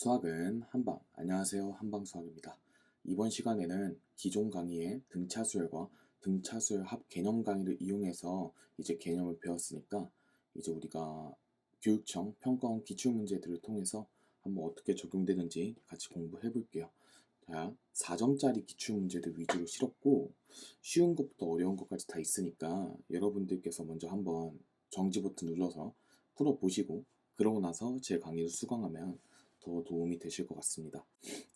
수학은 한방. 안녕하세요. 한방수학입니다. 이번 시간에는 기존 강의의 등차수열과 등차수열 합 개념 강의를 이용해서 이제 개념을 배웠으니까 이제 우리가 교육청 평가원 기출문제들을 통해서 한번 어떻게 적용되는지 같이 공부해 볼게요. 자, 4점짜리 기출문제들 위주로 실었고 쉬운 것부터 어려운 것까지 다 있으니까 여러분들께서 먼저 한번 정지 버튼 눌러서 풀어보시고 그러고 나서 제 강의를 수강하면 더 도움이 되실 것 같습니다.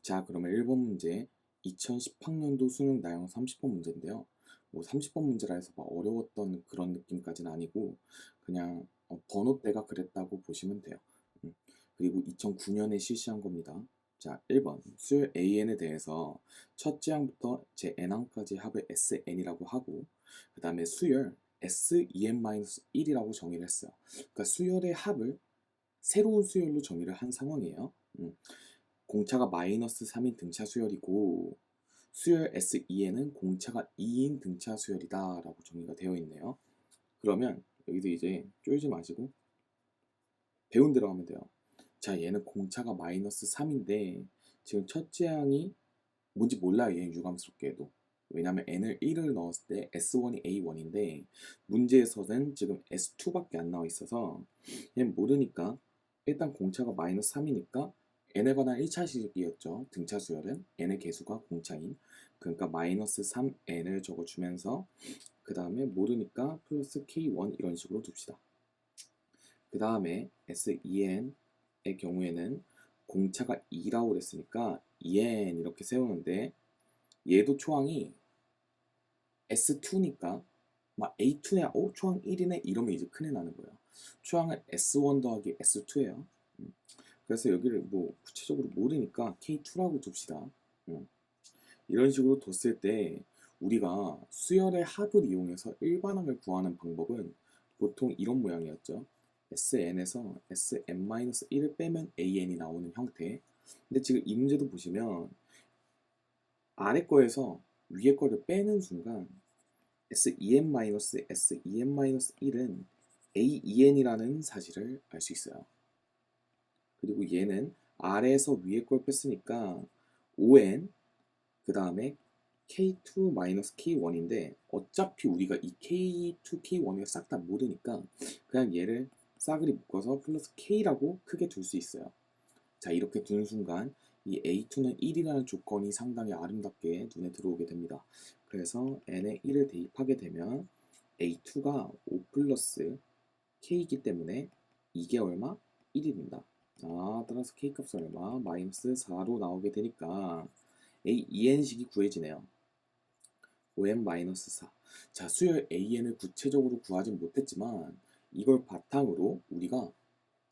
자, 그러면 1번 문제 2010학년도 수능 나형 30번 문제인데요. 뭐 30번 문제라 해서 막 어려웠던 그런 느낌까지는 아니고 그냥 번호대가 그랬다고 보시면 돼요. 그리고 2009년에 실시한 겁니다. 자, 1번 수열 AN에 대해서 첫째 항부터 제 N항까지 합을 SN이라고 하고 그 다음에 수열 SEN-1이라고 정의를 했어요. 그러니까 수열의 합을 새로운 수열로 정의를 한 상황이에요. 공차가 마이너스 3인 등차 수열이고 수열 SEN은 공차가 2인 등차 수열이다 라고 정의가 되어 있네요. 그러면 여기서 이제 쫄지 마시고 배운 대로 하면 돼요. 자, 얘는 공차가 마이너스 3인데 지금 첫째 항이 뭔지 몰라요. 얘는 유감스럽게도. 왜냐면 n을 1을 넣었을 때 S1이 A1인데 문제에서는 지금 S2밖에 안 나와 있어서 얘는 모르니까 일단 공차가 마이너스 3이니까 n에 관한 1차식이었죠. 등차 수열은 n의 개수가 공차인 그러니까 마이너스 3n을 적어주면서 그 다음에 모르니까 플러스 k1 이런 식으로 둡시다. 그 다음에 SEN의 경우에는 공차가 2라고 그랬으니까 EN 이렇게 세우는데 얘도 초항이 S2니까 막 A2냐 초항 1이네 이러면 이제 큰애 나는 거예요. 초항은 S1 더하기 S2예요. 그래서 여기를 뭐 구체적으로 모르니까 K2라고 둡시다. 이런 식으로 뒀을 때 우리가 수열의 합을 이용해서 일반항을 구하는 방법은 보통 이런 모양이었죠. SN에서 SN-1을 빼면 AN이 나오는 형태. 근데 지금 이 문제도 보시면 아래 거에서 위에 거를 빼는 순간 SEN-SEN-1은 AEN이라는 사실을 알 수 있어요. 그리고 얘는 아래에서 위에 걸 뺐으니까 ON 그 다음에 K2-K1인데 어차피 우리가 이 K2, K1을 싹 다 모르니까 그냥 얘를 싸그리 묶어서 플러스 K라고 크게 둘 수 있어요. 자, 이렇게 두는 순간 이 A2는 1이라는 조건이 상당히 아름답게 눈에 들어오게 됩니다. 그래서 n에 1을 대입하게 되면 A2가 5 플러스 K이기 때문에 이게 얼마? 1이 된다. 따라서 K 값은 얼마? 마이너스 4로 나오게 되니까 AEN식이 구해지네요. 5n-4. 자, 수열 AN을 구체적으로 구하진 못했지만 이걸 바탕으로 우리가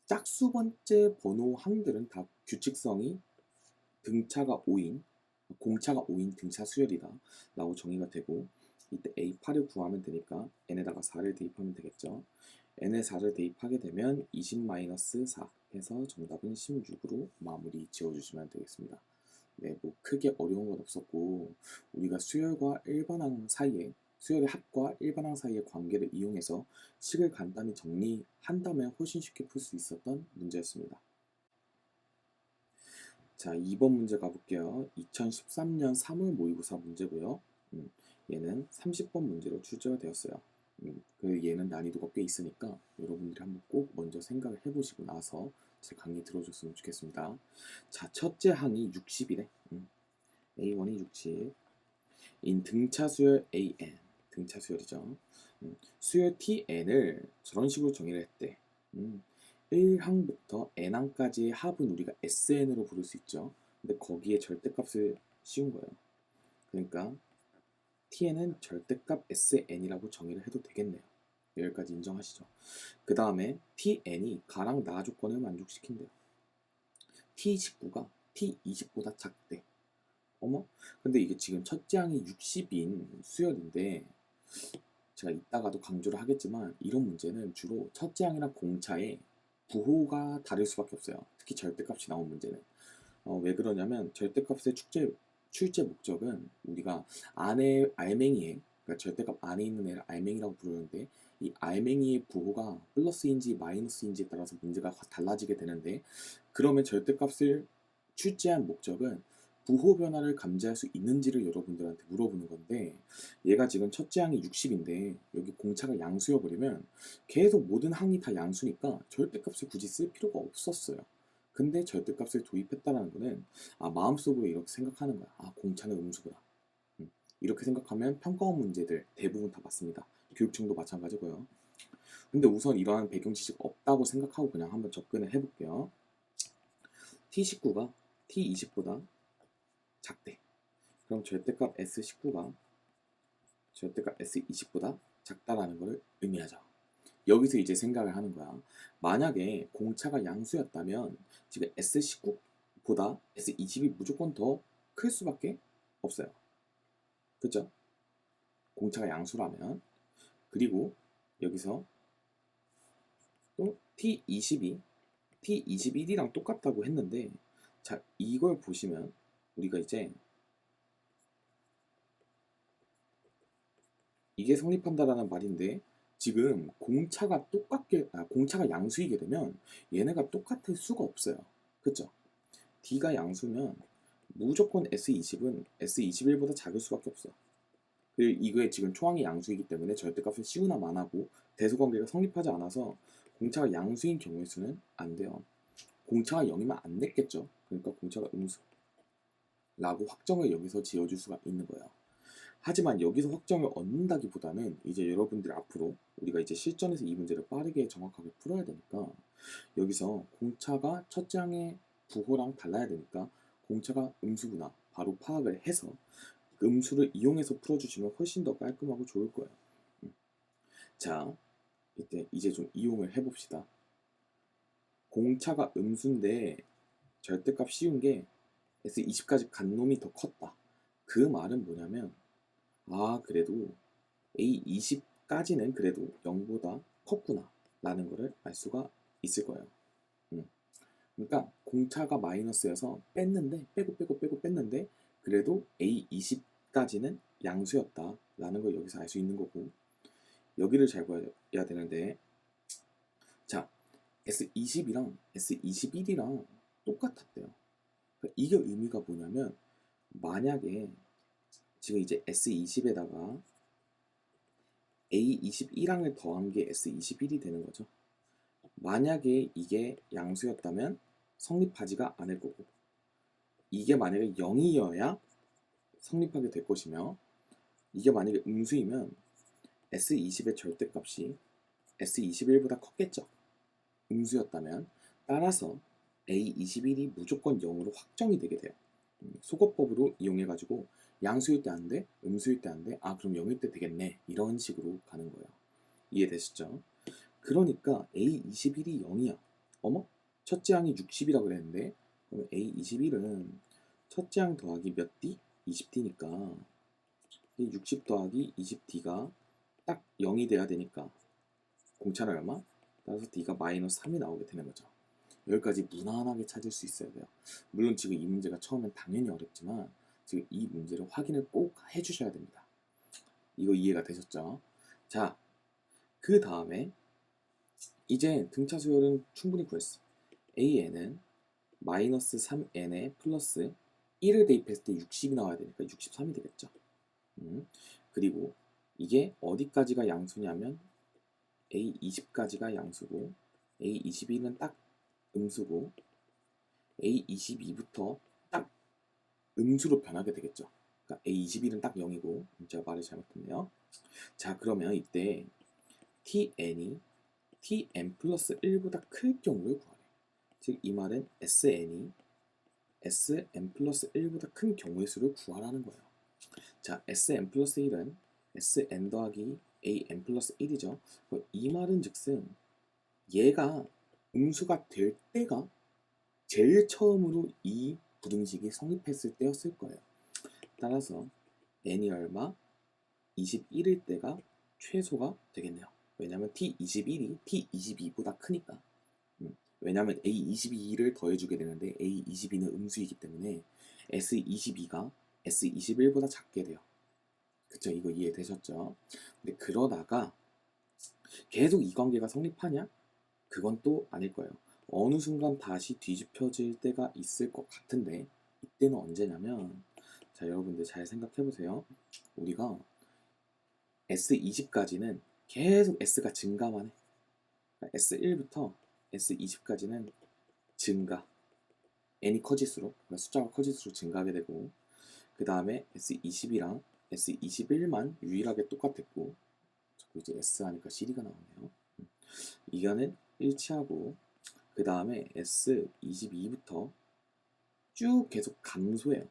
짝수 번째 번호 항들은 다 규칙성이 등차가 5인, 공차가 5인 등차 수열이다 라고 정의가 되고 이때 A8을 구하면 되니까 n에다가 4를 대입하면 되겠죠. n에 4를 대입하게 되면 20-4 해서 정답은 16으로 마무리 지어주시면 되겠습니다. 네, 뭐 크게 어려운 건 없었고 우리가 수열과 일반항 사이에 수열의 합과 일반항 사이의 관계를 이용해서 식을 간단히 정리한다면 훨씬 쉽게 풀 수 있었던 문제였습니다. 자, 2번 문제 가볼게요. 2013년 3월 모의고사 문제고요. 얘는 30번 문제로 출제가 되었어요. 그 얘는 난이도가 꽤 있으니까 여러분들이 한번 꼭 먼저 생각을 해보시고 나서 제 강의 들어줬으면 좋겠습니다. 자, 첫째 항이 60이래. A1이 60. 인 등차 수열 AN. 등차 수열이죠. 수열 TN을 저런 식으로 정의를 했대. 1항부터 n항까지의 합은 우리가 SN으로 부를 수 있죠. 근데 거기에 절대값을 씌운 거예요. 그러니까 tn은 절대값 SN이라고 정의를 해도 되겠네요. 여기까지 인정하시죠? 그 다음에 tn이 가랑 나 조건을 만족시킨대요. t19가 t20보다 작대. 어머? 근데 이게 지금 첫째 항이 60인 수열인데 제가 이따가도 강조를 하겠지만 이런 문제는 주로 첫째 항이랑 공차에 부호가 다를 수밖에 없어요. 특히 절대값이 나온 문제는. 왜 그러냐면 절대값의 출제 목적은 우리가 안에 알맹이에 그러니까 절대값 안에 있는 애를 알맹이라고 부르는데 이 알맹이의 부호가 플러스인지 마이너스인지에 따라서 문제가 달라지게 되는데 그러면 절대값을 출제한 목적은 부호 변화를 감지할 수 있는지를 여러분들한테 물어보는 건데, 얘가 지금 첫째 항이 60인데 여기 공차가 양수여버리면 계속 모든 항이 다 양수니까 절대값을 굳이 쓸 필요가 없었어요. 근데 절대값을 도입했다는 거는 마음속으로 이렇게 생각하는 거야. 공차는 음수구나. 이렇게 생각하면 평가원 문제들 대부분 다 맞습니다. 교육청도 마찬가지고요. 근데 우선 이러한 배경 지식 없다고 생각하고 그냥 한번 접근을 해볼게요. T19가 T20보다 작대. 그럼 절대값 S19가 절대값 S20보다 작다라는 것을 의미하죠. 여기서 이제 생각을 하는 거야. 만약에 공차가 양수였다면 지금 S19보다 S20이 무조건 더 클 수밖에 없어요. 그죠? 공차가 양수라면. 그리고 여기서 또 T22, T21이랑 똑같다고 했는데, 자, 이걸 보시면 우리가 이제 이게 성립한다라는 말인데, 지금 공차가 양수이게 되면 얘네가 똑같을 수가 없어요. 그쵸? D가 양수면 무조건 S20은 S21보다 작을 수밖에 없어. 그리고 이거에 지금 초항이 양수이기 때문에 절대값은 C우나 만하고 대소관계가 성립하지 않아서 공차가 양수인 경우의 수는 안 돼요. 공차가 0이면 안 냈겠죠. 그러니까 공차가 음수라고 확정을 여기서 지어줄 수가 있는 거예요. 하지만 여기서 확정을 얻는다기보다는 이제 여러분들이 앞으로 우리가 이제 실전에서 이 문제를 빠르게 정확하게 풀어야 되니까, 여기서 공차가 첫째 항의 부호랑 달라야 되니까 공차가 음수구나 바로 파악을 해서 음수를 이용해서 풀어주시면 훨씬 더 깔끔하고 좋을 거예요. 자, 이제 좀 이용을 해봅시다. 공차가 음수인데 절대값 씌운 게 S20까지 간 놈이 더 컸다. 그 말은 뭐냐면 그래도 A20까지는 그래도 0보다 컸구나 라는 거를 알 수가 있을 거예요. 그러니까 공차가 마이너스여서 빼고 뺐는데 그래도 A20까지는 양수였다 라는 걸 여기서 알 수 있는 거고, 여기를 잘 봐야 되는데, 자, S20이랑 S21이랑 똑같았대요. 그러니까 이게 의미가 뭐냐면, 만약에 지금 이제 S20에다가 A21항을 더한 게 S21이 되는 거죠. 만약에 이게 양수였다면 성립하지가 않을 거고, 이게 만약에 0이어야 성립하게 될 것이며, 이게 만약에 음수이면 S20의 절대값이 S21보다 컸겠죠. 음수였다면. 따라서 A21이 무조건 0으로 확정이 되게 돼요. 소거법으로 이용해가지고 양수일 때 안 돼, 음수일 때 안 돼, 그럼 0일 때 되겠네, 이런 식으로 가는 거예요. 이해되시죠? 그러니까 A21이 0이야. 어머? 첫째 항이 60이라고 그랬는데, 그럼 A21은 첫째 항 더하기 몇 D? 20D니까 60 더하기 20D가 딱 0이 돼야 되니까 공차는 얼마? 따라서 D가 마이너스 3이 나오게 되는 거죠. 여기까지 무난하게 찾을 수 있어야 돼요. 물론 지금 이 문제가 처음엔 당연히 어렵지만 지금 이 문제를 확인을 꼭 해주셔야 됩니다. 이거 이해가 되셨죠? 자, 그 다음에 이제 등차 수열은 충분히 구했어. AN은 마이너스 3N에 플러스 1을 대입했을 때 60이 나와야 되니까 63이 되겠죠. 그리고 이게 어디까지가 양수냐면 A20까지가 양수고, A21은 딱 음수고, A22부터 딱 음수로 변하게 되겠죠. 그러니까 A21은 딱 0이고, 제가 말을 잘못했네요. 자, 그러면 이때 TN이 TN 플러스 1보다 클 경우를 구하래. 즉 이 말은 SN이 SN 플러스 1보다 큰 경우의 수를 구하라는 거예요. 자, SN 플러스 1은 SN 더하기 AN 플러스 1이죠. 이 말은 즉슨 얘가 음수가 될 때가 제일 처음으로 이 부등식이 성립했을 때였을 거예요. 따라서 n이 얼마? 21일 때가 최소가 되겠네요. 왜냐면 T21이 T22보다 크니까. 왜냐면 A22를 더해주게 되는데 A22는 음수이기 때문에 S22가 S21보다 작게 돼요. 그쵸? 이거 이해되셨죠? 근데 그러다가 계속 이 관계가 성립하냐? 그건 또 아닐 거예요. 어느 순간 다시 뒤집혀질 때가 있을 것 같은데 이때는 언제냐면 자 여러분들 잘 생각해 보세요. 우리가 S20까지는 계속 S가 증가만 해. 그러니까 S1부터 S20까지는 증가. n이 커질수록 그러니까 숫자가 커질수록 증가하게 되고 그 다음에 S20이랑 S21만 유일하게 똑같았고 자꾸 이제 S 하니까 CD가 나오네요. 이거는 일치하고 그 다음에 S22부터 쭉 계속 감소해요.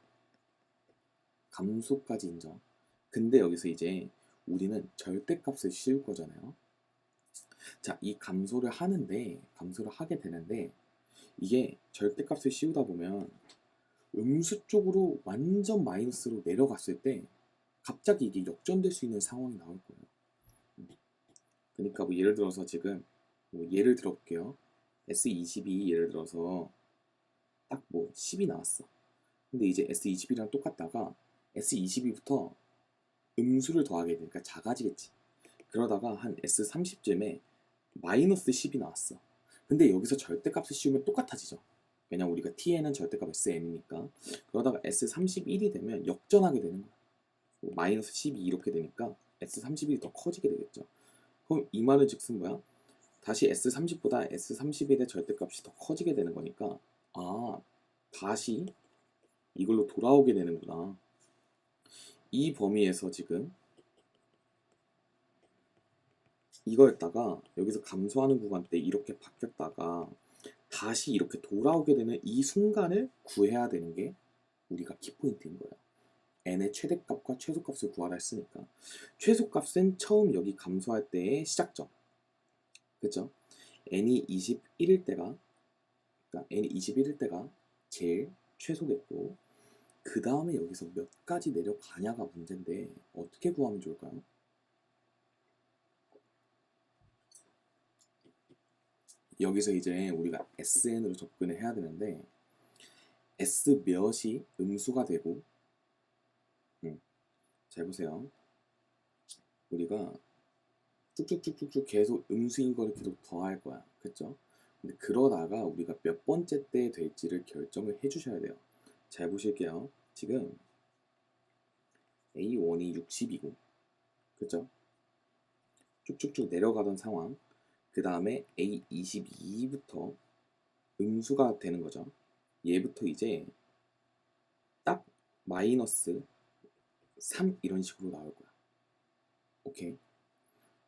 감소까지 인정. 근데 여기서 이제 우리는 절대값을 씌울 거잖아요. 자, 이 감소를 하게 되는데 이게 절대값을 씌우다 보면 음수 쪽으로 완전 마이너스로 내려갔을 때 갑자기 이게 역전될 수 있는 상황이 나올 거예요. 그러니까 뭐 예를 들어서 지금 뭐 예를 들어볼게요. S22 예를 들어서 딱 뭐 10이 나왔어. 근데 이제 S21이랑 똑같다가 S22부터 음수를 더하게 되니까 작아지겠지. 그러다가 한 S30쯤에 마이너스 10이 나왔어. 근데 여기서 절대값을 씌우면 똑같아지죠. 왜냐면 우리가 t에는 절대값 SN이니까. 그러다가 S31이 되면 역전하게 되는 거야. 마이너스 12 이렇게 되니까 S31이 더 커지게 되겠죠. 그럼 이 말은 즉슨 뭐야? 다시 S30보다 S31의 절대값이 더 커지게 되는 거니까 아, 다시 이걸로 돌아오게 되는구나. 이 범위에서 지금 이거였다가 여기서 감소하는 구간 때 이렇게 바뀌었다가 다시 이렇게 돌아오게 되는 이 순간을 구해야 되는 게 우리가 키포인트인 거예요. n의 최대값과 최소값을 구하라 했으니까 최소값은 처음 여기 감소할 때의 시작점. 그죠? n이 21일 때가 그러니까 n이 21일 때가 제일 최소겠고 그 다음에 여기서 몇 가지 내려가냐가 문제인데 어떻게 구하면 좋을까요? 여기서 이제 우리가 SN으로 접근을 해야 되는데 S 몇이 음수가 되고 잘 보세요. 우리가 쭉쭉쭉쭉쭉 계속 음수인 거를 계속 더할 거야. 그쵸? 근데 그러다가 우리가 몇 번째 때 될지를 결정을 해주셔야 돼요. 잘 보실게요. 지금 A1이 60이고 그쵸? 쭉쭉쭉 내려가던 상황 그 다음에 A22부터 음수가 되는 거죠. 얘부터 이제 딱 마이너스 3 이런 식으로 나올 거야. 오케이.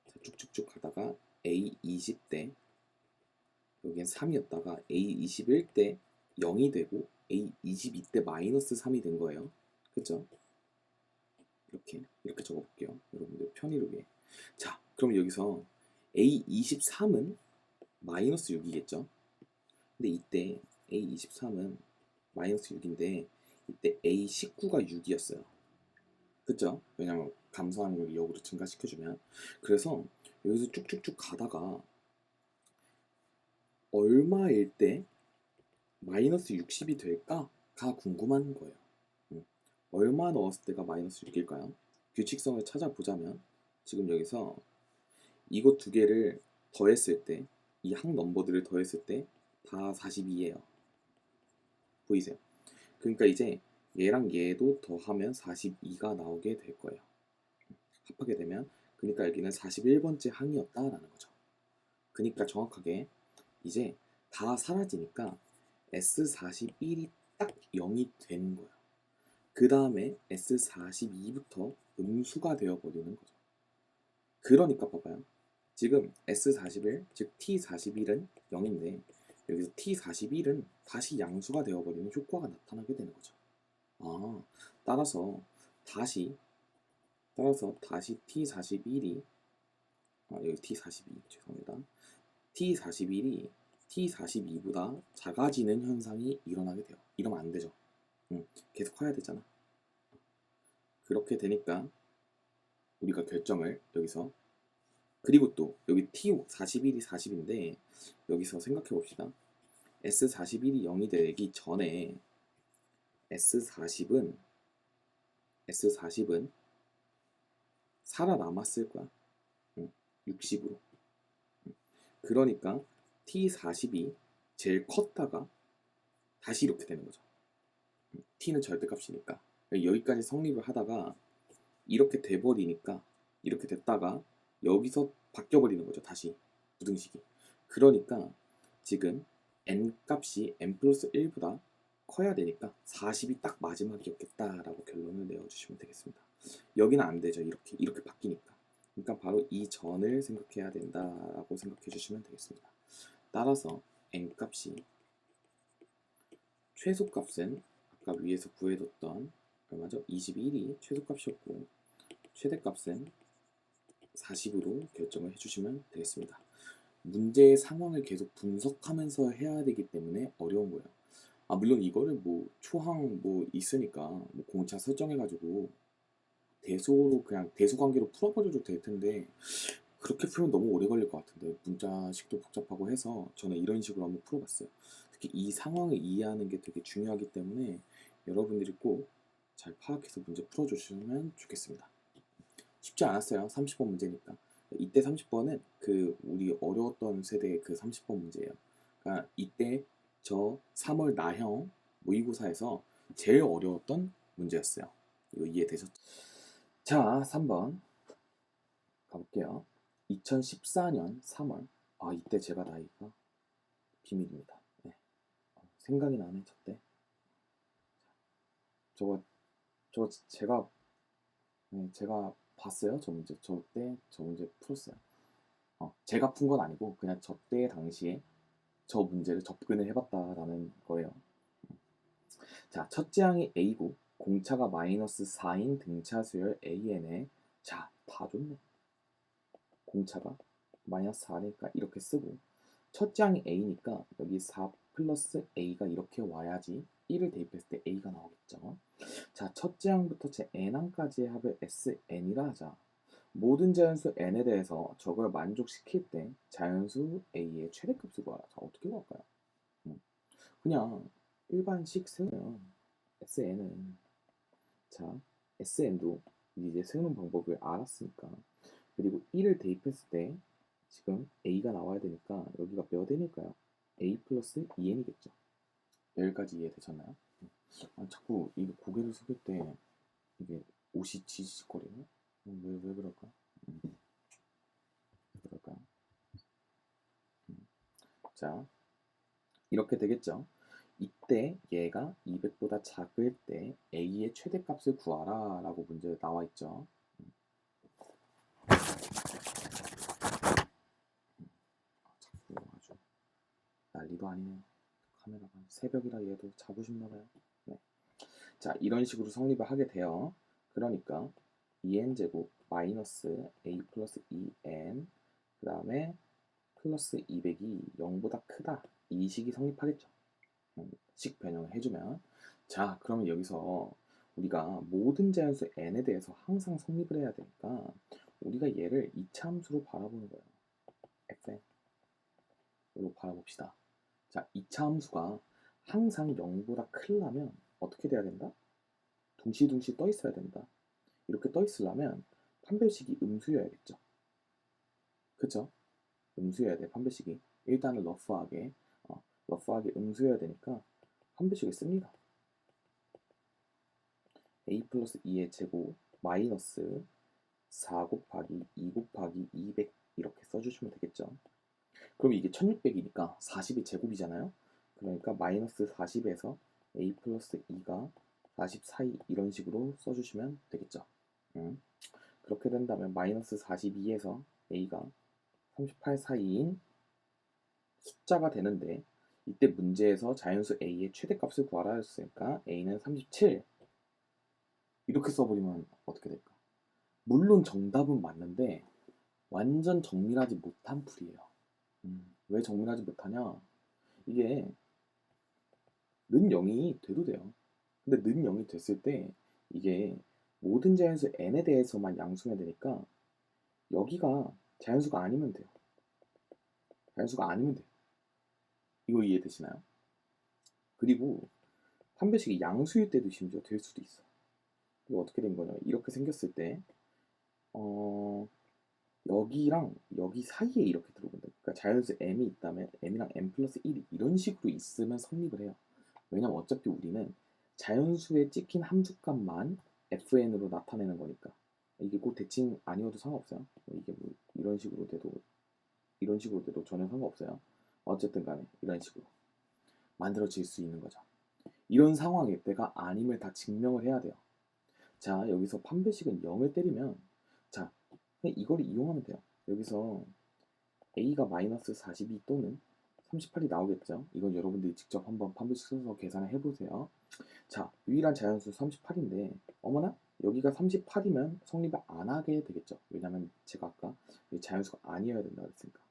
자, 쭉쭉쭉 가다가 A20때 여기엔 3이었다가 A21때 0이 되고 A22때 마이너스 3이 된 거예요. 그쵸? 이렇게 적어볼게요. 여러분들 편의를 위해. 자, 그럼 여기서 A23은 마이너스 6이겠죠? 근데 이때 A23은 마이너스 6인데 이때 A19가 6이었어요. 그쵸? 왜냐면 감소하는 걸 역으로 증가시켜주면 그래서 여기서 쭉쭉쭉 가다가 얼마일 때 마이너스 60이 될까가 궁금한 거예요. 얼마 넣었을 때가 마이너스 6일까요? 규칙성을 찾아보자면 지금 여기서 이거 두 개를 더했을 때 이 항 넘버들을 더했을 때 다 42예요. 보이세요? 그러니까 이제 얘랑 얘도 더하면 42가 나오게 될 거예요. 합하게 되면 그러니까 여기는 41번째 항이었다라는 거죠. 그러니까 정확하게 이제 다 사라지니까 S41이 딱 0이 된 거예요. 그 다음에 S42부터 음수가 되어버리는 거죠. 그러니까 봐봐요. 지금 S41, 즉 T41은 0인데 여기서 T41은 다시 양수가 되어버리는 효과가 나타나게 되는 거죠. 아, 따라서 다시 T41이 여기 T42 죄송합니다. T41이 T42보다 작아지는 현상이 일어나게 돼요. 이러면 안 되죠. 계속 커야 되잖아. 그렇게 되니까 우리가 결정을 여기서 그리고 또 여기 T41이 40인데 여기서 생각해 봅시다. S41이 0이 되기 전에 S40은 살아남았을 거야. 60으로. 그러니까 T40이 제일 컸다가 다시 이렇게 되는 거죠. t는 절대값이니까. 여기까지 성립을 하다가 이렇게 돼버리니까 이렇게 됐다가 여기서 바뀌어버리는 거죠. 다시 부등식이. 그러니까 지금 n 값이 n 플러스 1보다 커야 되니까 40이 딱 마지막이었겠다라고 결론을 내어주시면 되겠습니다. 여기는 안 되죠. 이렇게 바뀌니까. 그러니까 바로 이 전을 생각해야 된다라고 생각해 주시면 되겠습니다. 따라서 n 값이 최소값은 아까 위에서 구해뒀던 얼마죠? 21이 최소값이었고 최대값은 40으로 결정을 해주시면 되겠습니다. 문제의 상황을 계속 분석하면서 해야 되기 때문에 어려운 거예요. 물론 이거를 뭐 초항 뭐 있으니까 뭐 공차 설정해가지고 대소로 그냥 대소 관계로 풀어버려도 될 텐데 그렇게 풀면 너무 오래 걸릴 것 같은데 문자식도 복잡하고 해서 저는 이런 식으로 한번 풀어봤어요. 특히 이 상황을 이해하는 게 되게 중요하기 때문에 여러분들이 꼭 잘 파악해서 문제 풀어주시면 좋겠습니다. 쉽지 않았어요. 30번 문제니까. 이때 30번은 그 우리 어려웠던 세대의 그 30번 문제예요. 그러니까 이때 저 3월 나형 모의고사에서 제일 어려웠던 문제였어요. 이거 이해되셨죠? 자, 3번 가볼게요. 2014년 3월. 이때 제가 나이가 비밀입니다. 네. 생각이 나네, 저때. 저거 제가 봤어요. 저때 저 문제 풀었어요. 제가 푼 건 아니고 그냥 저때 당시에 저 문제를 접근을 해봤다라는 거예요. 자, 첫째 항이 A고 공차가 마이너스 4인 등차 수열 AN에 자, 다 좋네. 공차가 마이너스 4니까 이렇게 쓰고 첫째 항이 A니까 여기 4 플러스 A가 이렇게 와야지 1을 대입했을 때 A가 나오겠죠. 자, 첫째 항부터 제 n항까지의 합을 SN이라 하자. 모든 자연수 n에 대해서 저걸 만족시킬 때 자연수 a의 최대값을 구하라. 자, 어떻게 구할까요? 그냥 일반식 세우면 SN은 자, SN도 이제 세우는 방법을 알았으니까 그리고 1을 대입했을 때 지금 a가 나와야 되니까 여기가 몇 n일까요? a 플러스 2n이겠죠. 여기까지 이해되셨나요? 자꾸 이게 고개를 숙일 때 이게 옷이 지지직거리네? 왜 그럴까? 왜 그럴까요? 자, 이렇게 되겠죠. 이때 얘가 200보다 작을 때 a의 최대값을 구하라 라고 문제에 나와 있죠. 자꾸 아주 난리도 아니네요. 카메라가 새벽이라 얘도 자고 싶나봐요. 네. 자, 이런 식으로 성립을 하게 돼요. 그러니까 2n제곱 마이너스 a 플러스 2n 그 다음에 플러스 200이 0보다 크다. 이 식이 성립하겠죠. 식 변형을 해주면 자, 그러면 여기서 우리가 모든 자연수 n에 대해서 항상 성립을 해야 되니까 우리가 얘를 이차함수로 바라보는 거예요. fn으로 바라봅시다. 자, 이차함수가 항상 0보다 크려면 어떻게 돼야 된다? 둥실둥실 떠 있어야 된다. 이렇게 떠 있으려면 판별식이 음수여야겠죠. 그쵸? 음수여야 돼, 판별식이. 일단은 러프하게 음수여야 되니까 판별식을 씁니다. a 플러스 2의 제곱 마이너스 4 곱하기 2 곱하기 200 이렇게 써주시면 되겠죠. 그럼 이게 1600이니까 40이 제곱이잖아요. 그러니까 마이너스 40에서 a 플러스 2가 44이 이런 식으로 써주시면 되겠죠. 그렇게 된다면 마이너스 42에서 a가 38 사이인 숫자가 되는데 이때 문제에서 자연수 a의 최대값을 구하라 했으니까 a는 37 이렇게 써버리면 어떻게 될까? 물론 정답은 맞는데 완전 정밀하지 못한 풀이에요. 왜 정밀하지 못하냐? 이게 는 0이 돼도 돼요. 근데 는 0이 됐을 때 이게 모든 자연수 n에 대해서만 양수해야 되니까 여기가 자연수가 아니면 돼요. 자연수가 아니면 돼요. 이거 이해되시나요? 그리고 판별식이 양수일 때도 심지어 될 수도 있어. 이거 어떻게 된 거냐? 이렇게 생겼을 때 여기랑 여기 사이에 이렇게 들어오면 돼. 그러니까 자연수 m이 있다면 m이랑 m 플러스 1이 이런 식으로 있으면 성립을 해요. 왜냐면 어차피 우리는 자연수에 찍힌 함수값만 fn으로 나타내는 거니까. 이게 꼭 대칭 아니어도 상관없어요. 이게 뭐 이런 식으로 돼도 전혀 상관없어요. 어쨌든 간에 이런 식으로 만들어질 수 있는 거죠. 이런 상황에 내가 아님을 다 증명을 해야 돼요. 자, 여기서 판별식은 0을 때리면, 자, 그냥 이걸 이용하면 돼요. 여기서 a가 마이너스 42 또는 38이 나오겠죠. 이건 여러분들이 직접 한번 판별식 써서 계산을 해보세요. 자, 유일한 자연수 38인데 어머나 여기가 38이면 성립을 안 하게 되겠죠. 왜냐면 제가 아까 자연수가 아니어야 된다 그랬으니까.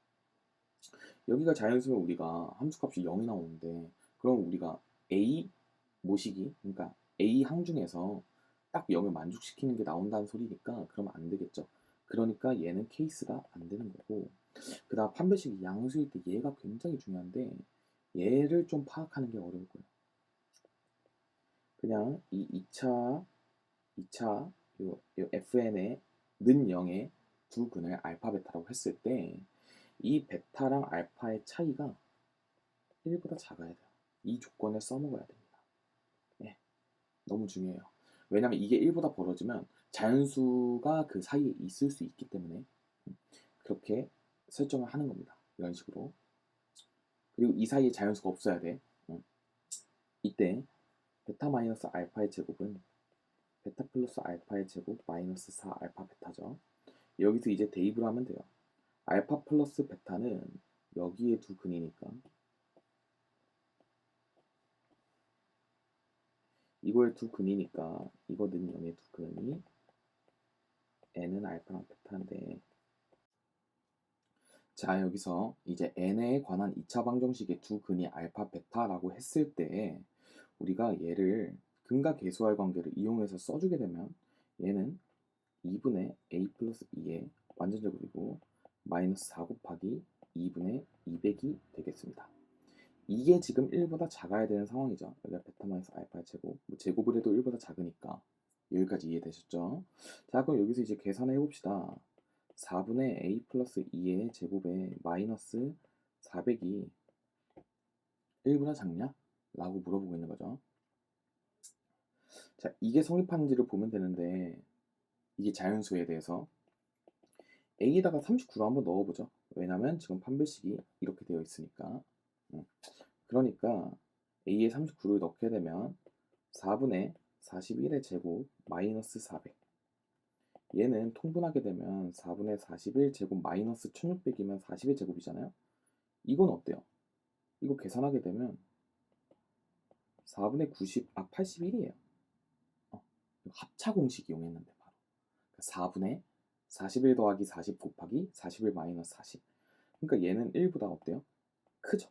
여기가 자연수면 우리가 함수값이 0이 나오는데 그럼 우리가 a 모시기, 그러니까 a 항 중에서 딱 0을 만족시키는 게 나온다는 소리니까 그러면 안 되겠죠. 그러니까 얘는 케이스가 안 되는 거고, 그 다음 판별식이 양수일 때 얘가 굉장히 중요한데 얘를 좀 파악하는 게 어려울 거예요. 그냥 이 2차 요 fn의 는 0의 두 근을 알파 베타라고 했을 때 이 베타랑 알파의 차이가 1보다 작아야 돼요. 이 조건을 써먹어야 됩니다. 네, 너무 중요해요. 왜냐면 이게 1보다 벌어지면 자연수가 그 사이에 있을 수 있기 때문에 그렇게 설정을 하는 겁니다. 이런 식으로. 그리고 이 사이에 자연수가 없어야 돼. 이때 베타 마이너스 알파의 제곱은 베타 플러스 알파의 제곱 마이너스 4 알파 베타죠. 여기서 이제 대입을 하면 돼요. 알파 플러스 베타는 여기에 두 근이니까 이거의 두 근이니까 이거는 0의 두 근이 n은 알파랑 베타인데, 자 여기서 이제 n에 관한 2차 방정식의 두 근이 알파 베타라고 했을 때 우리가 얘를 근과 계수할 관계를 이용해서 써주게 되면 얘는 2분의 a 플러스 2의 완전제곱이고 마이너스 4 곱하기 2분의 200이 되겠습니다. 이게 지금 1보다 작아야 되는 상황이죠. 여기가 베타 마이너스 알파의 제곱, 뭐 제곱을 해도 1보다 작으니까 여기까지 이해되셨죠? 자 그럼 여기서 이제 계산을 해봅시다. 4분의 a 플러스 2의 제곱에 마이너스 400이 1보다 작냐? 라고 물어보고 있는 거죠. 자 이게 성립하는지를 보면 되는데 이게 자연수에 대해서 a에다가 39로 한번 넣어보죠. 왜냐면 지금 판별식이 이렇게 되어 있으니까. 그러니까 a에 39를 넣게 되면 4분의 41의 제곱 마이너스 400. 얘는 통분하게 되면 4분의 41 제곱 마이너스 1600이면 40의 제곱이잖아요. 이건 어때요? 이거 계산하게 되면 4분의 90, 81이에요. 합차 공식 이용했는데 바로. 4분의 41 더하기 40 곱하기 41 마이너스 40. 그러니까 얘는 1보다 어때요? 크죠?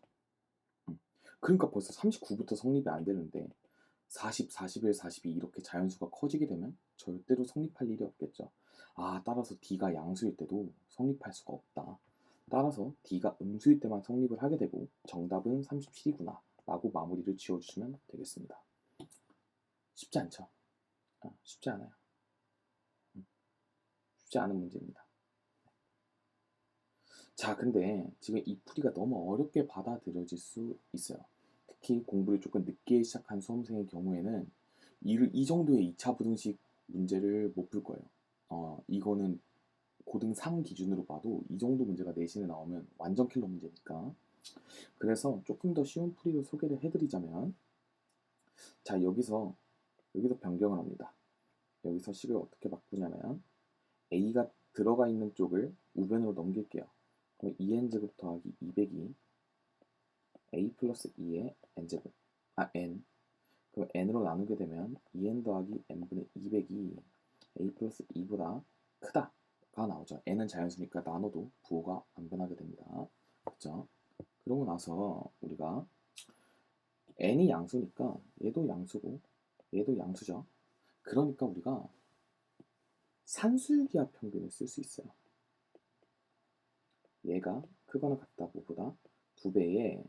그러니까 벌써 39부터 성립이 안 되는데 40, 41, 42 이렇게 자연수가 커지게 되면 절대로 성립할 일이 없겠죠. 아, 따라서 D가 양수일 때도 성립할 수가 없다. 따라서 D가 음수일 때만 성립을 하게 되고 정답은 37이구나 라고 마무리를 지어주시면 되겠습니다. 쉽지 않죠? 쉽지 않아요. 쉽지 않은 문제입니다. 자, 근데 지금 이 풀이가 너무 어렵게 받아들여질 수 있어요. 특히 공부를 조금 늦게 시작한 수험생의 경우에는 이 정도의 2차 부등식 문제를 못 풀 거예요. 이거는 고등 3 기준으로 봐도 이 정도 문제가 내신에 나오면 완전 킬러 문제니까. 그래서 조금 더 쉬운 풀이를 소개를 해드리자면, 자 여기서 변경을 합니다. 여기서 식을 어떻게 바꾸냐면 a가 들어가 있는 쪽을 우변으로 넘길게요. 그럼 2n제곱 더하기 200이 a 플러스 2의 n제곱, n. 그럼 n으로 나누게 되면 2n 더하기 n분의 200이 a 플러스 2보다 크다가 나오죠. n은 자연수니까 나눠도 부호가 안 변하게 됩니다. 그렇죠? 그러고 나서 우리가 n이 양수니까 얘도 양수고 얘도 양수죠. 그러니까 우리가 산술기하 평균을 쓸 수 있어요. 얘가 크거나 같다 뭐보다 2배의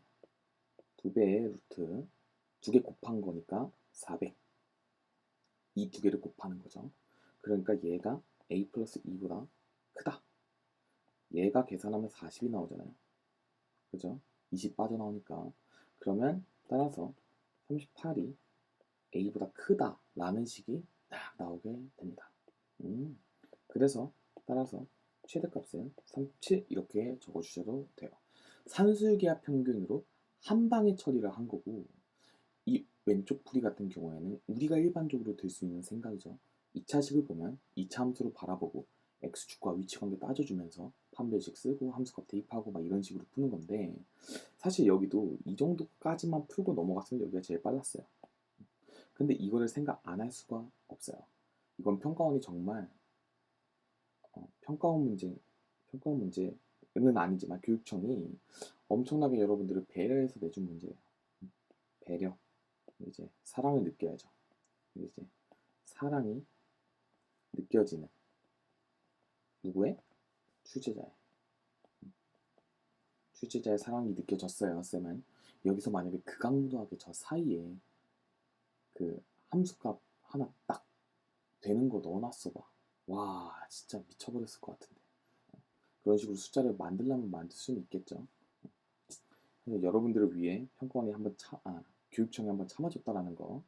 루트 2개 곱한 거니까 400. 이 두 개를 곱하는 거죠. 그러니까 얘가 a 플러스 2보다 크다. 얘가 계산하면 40이 나오잖아요. 그죠? 20 빠져나오니까. 그러면 따라서 38이 a보다 크다라는 식이 딱 나오게 됩니다. 그래서 따라서 최대값은 37 이렇게 적어주셔도 돼요. 산술기하 평균으로 한 방에 처리를 한 거고, 이 왼쪽 풀이 같은 경우에는 우리가 일반적으로 들 수 있는 생각이죠. 2차식을 보면 2차 함수로 바라보고 x축과 위치관계 따져주면서 판별식 쓰고 함수값 대입하고 막 이런 식으로 푸는 건데, 사실 여기도 이 정도까지만 풀고 넘어갔으면 여기가 제일 빨랐어요. 근데 이거를 생각 안 할 수가 없어요. 이건 평가원이 정말 평가원 문제는 아니지만 교육청이 엄청나게 여러분들을 배려해서 내준 문제예요. 배려. 이제 사랑을 느껴야죠. 이제 사랑이 느껴지는 누구의? 출제자의. 출제자의 사랑이 느껴졌어요. 쌤은 여기서 만약에 극악무도하게 저 사이에 그 함수값 하나 딱 되는 거 넣어놨어 봐. 와 진짜 미쳐버렸을 것 같은데. 그런 식으로 숫자를 만들려면 만들 수는 있겠죠. 그래서 여러분들을 위해 평가원이 교육청이 한번 참아줬다라는 거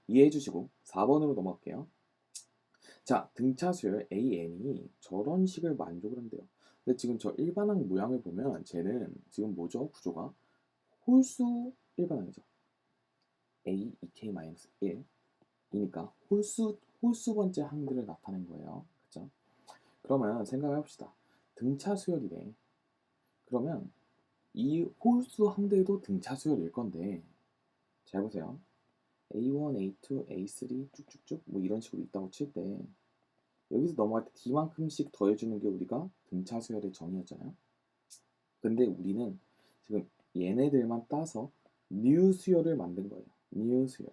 이해해 주시고 4번으로 넘어갈게요. 자, 등차 수열 AN이 저런 식을 만족을 한대요. 근데 지금 저 일반항 모양을 보면 쟤는 지금 뭐죠? 구조가 홀수 일반항이죠. A, 2K-1 이니까 홀수 번째 항들을 나타낸 거예요. 그죠? 그러면 생각해 봅시다. 등차 수열이래. 그러면 이 홀수 항들도 등차 수열일 건데, 잘 보세요. A1, A2, A3 쭉쭉쭉 뭐 이런 식으로 있다고 칠 때 여기서 넘어갈 때 D만큼씩 더해주는 게 우리가 등차 수열의 정의였잖아요. 근데 우리는 지금 얘네들만 따서 뉴 수열을 만든 거예요. 뉴 수열.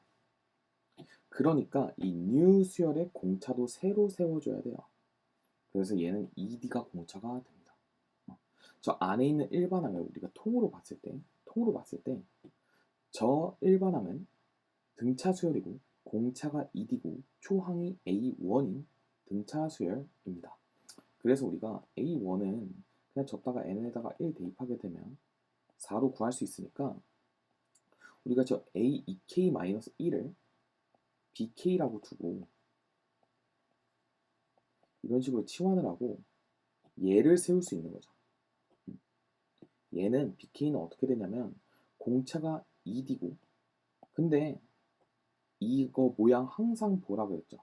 그러니까 이 뉴 수열의 공차도 새로 세워줘야 돼요. 그래서 얘는 ED가 공차가 됩니다. 저 안에 있는 일반항을 우리가 통으로 봤을 때 저 일반항은 등차 수열이고 공차가 ED고 초항이 A1인 등차 수열입니다. 그래서 우리가 A1은 그냥 줬다가 n에다가 1 대입하게 되면 4로 구할 수 있으니까 우리가 저 A2K-1을 BK라고 두고 이런 식으로 치환을 하고 얘를 세울 수 있는 거죠. 얘는 BK는 어떻게 되냐면 공차가 ED고 근데 이거 모양 항상 보라 그랬죠.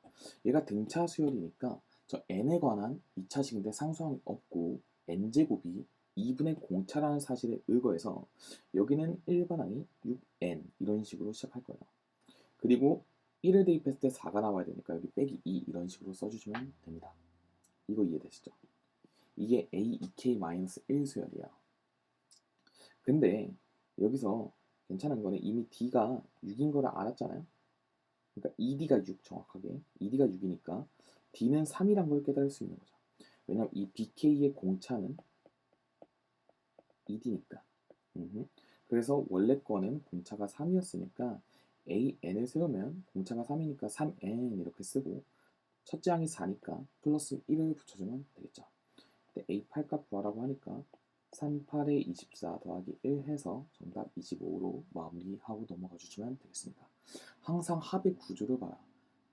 얘가 등차 수열이니까 저 n에 관한 2차식인데 상수항이 없고 n제곱이 2분의 공차라는 사실에 의거해서 여기는 일반항이 6n 이런 식으로 시작할 거예요. 그리고 1을 대입했을 때 4가 나와야 되니까 여기 빼기 2 이런 식으로 써주시면 됩니다. 이거 이해되시죠? 이게 A2K-1 수열이에요. 근데 여기서 괜찮은 거는 이미 D가 6인 거를 알았잖아요. 그러니까 ED가 6 정확하게 ED가 6이니까 D는 3이란 걸 깨달을 수 있는 거죠. 왜냐면 이 BK의 공차는 ED니까. 그래서 원래 거는 공차가 3이었으니까 AN을 세우면 공차가 3이니까 3N 이렇게 쓰고 첫째 항이 4니까 플러스 1을 붙여주면 되겠죠. 근데 A8 값 구하라고 하니까 38에 24 더하기 1 해서 정답 25로 마무리하고 넘어가 주시면 되겠습니다. 항상 합의 구조를 봐라.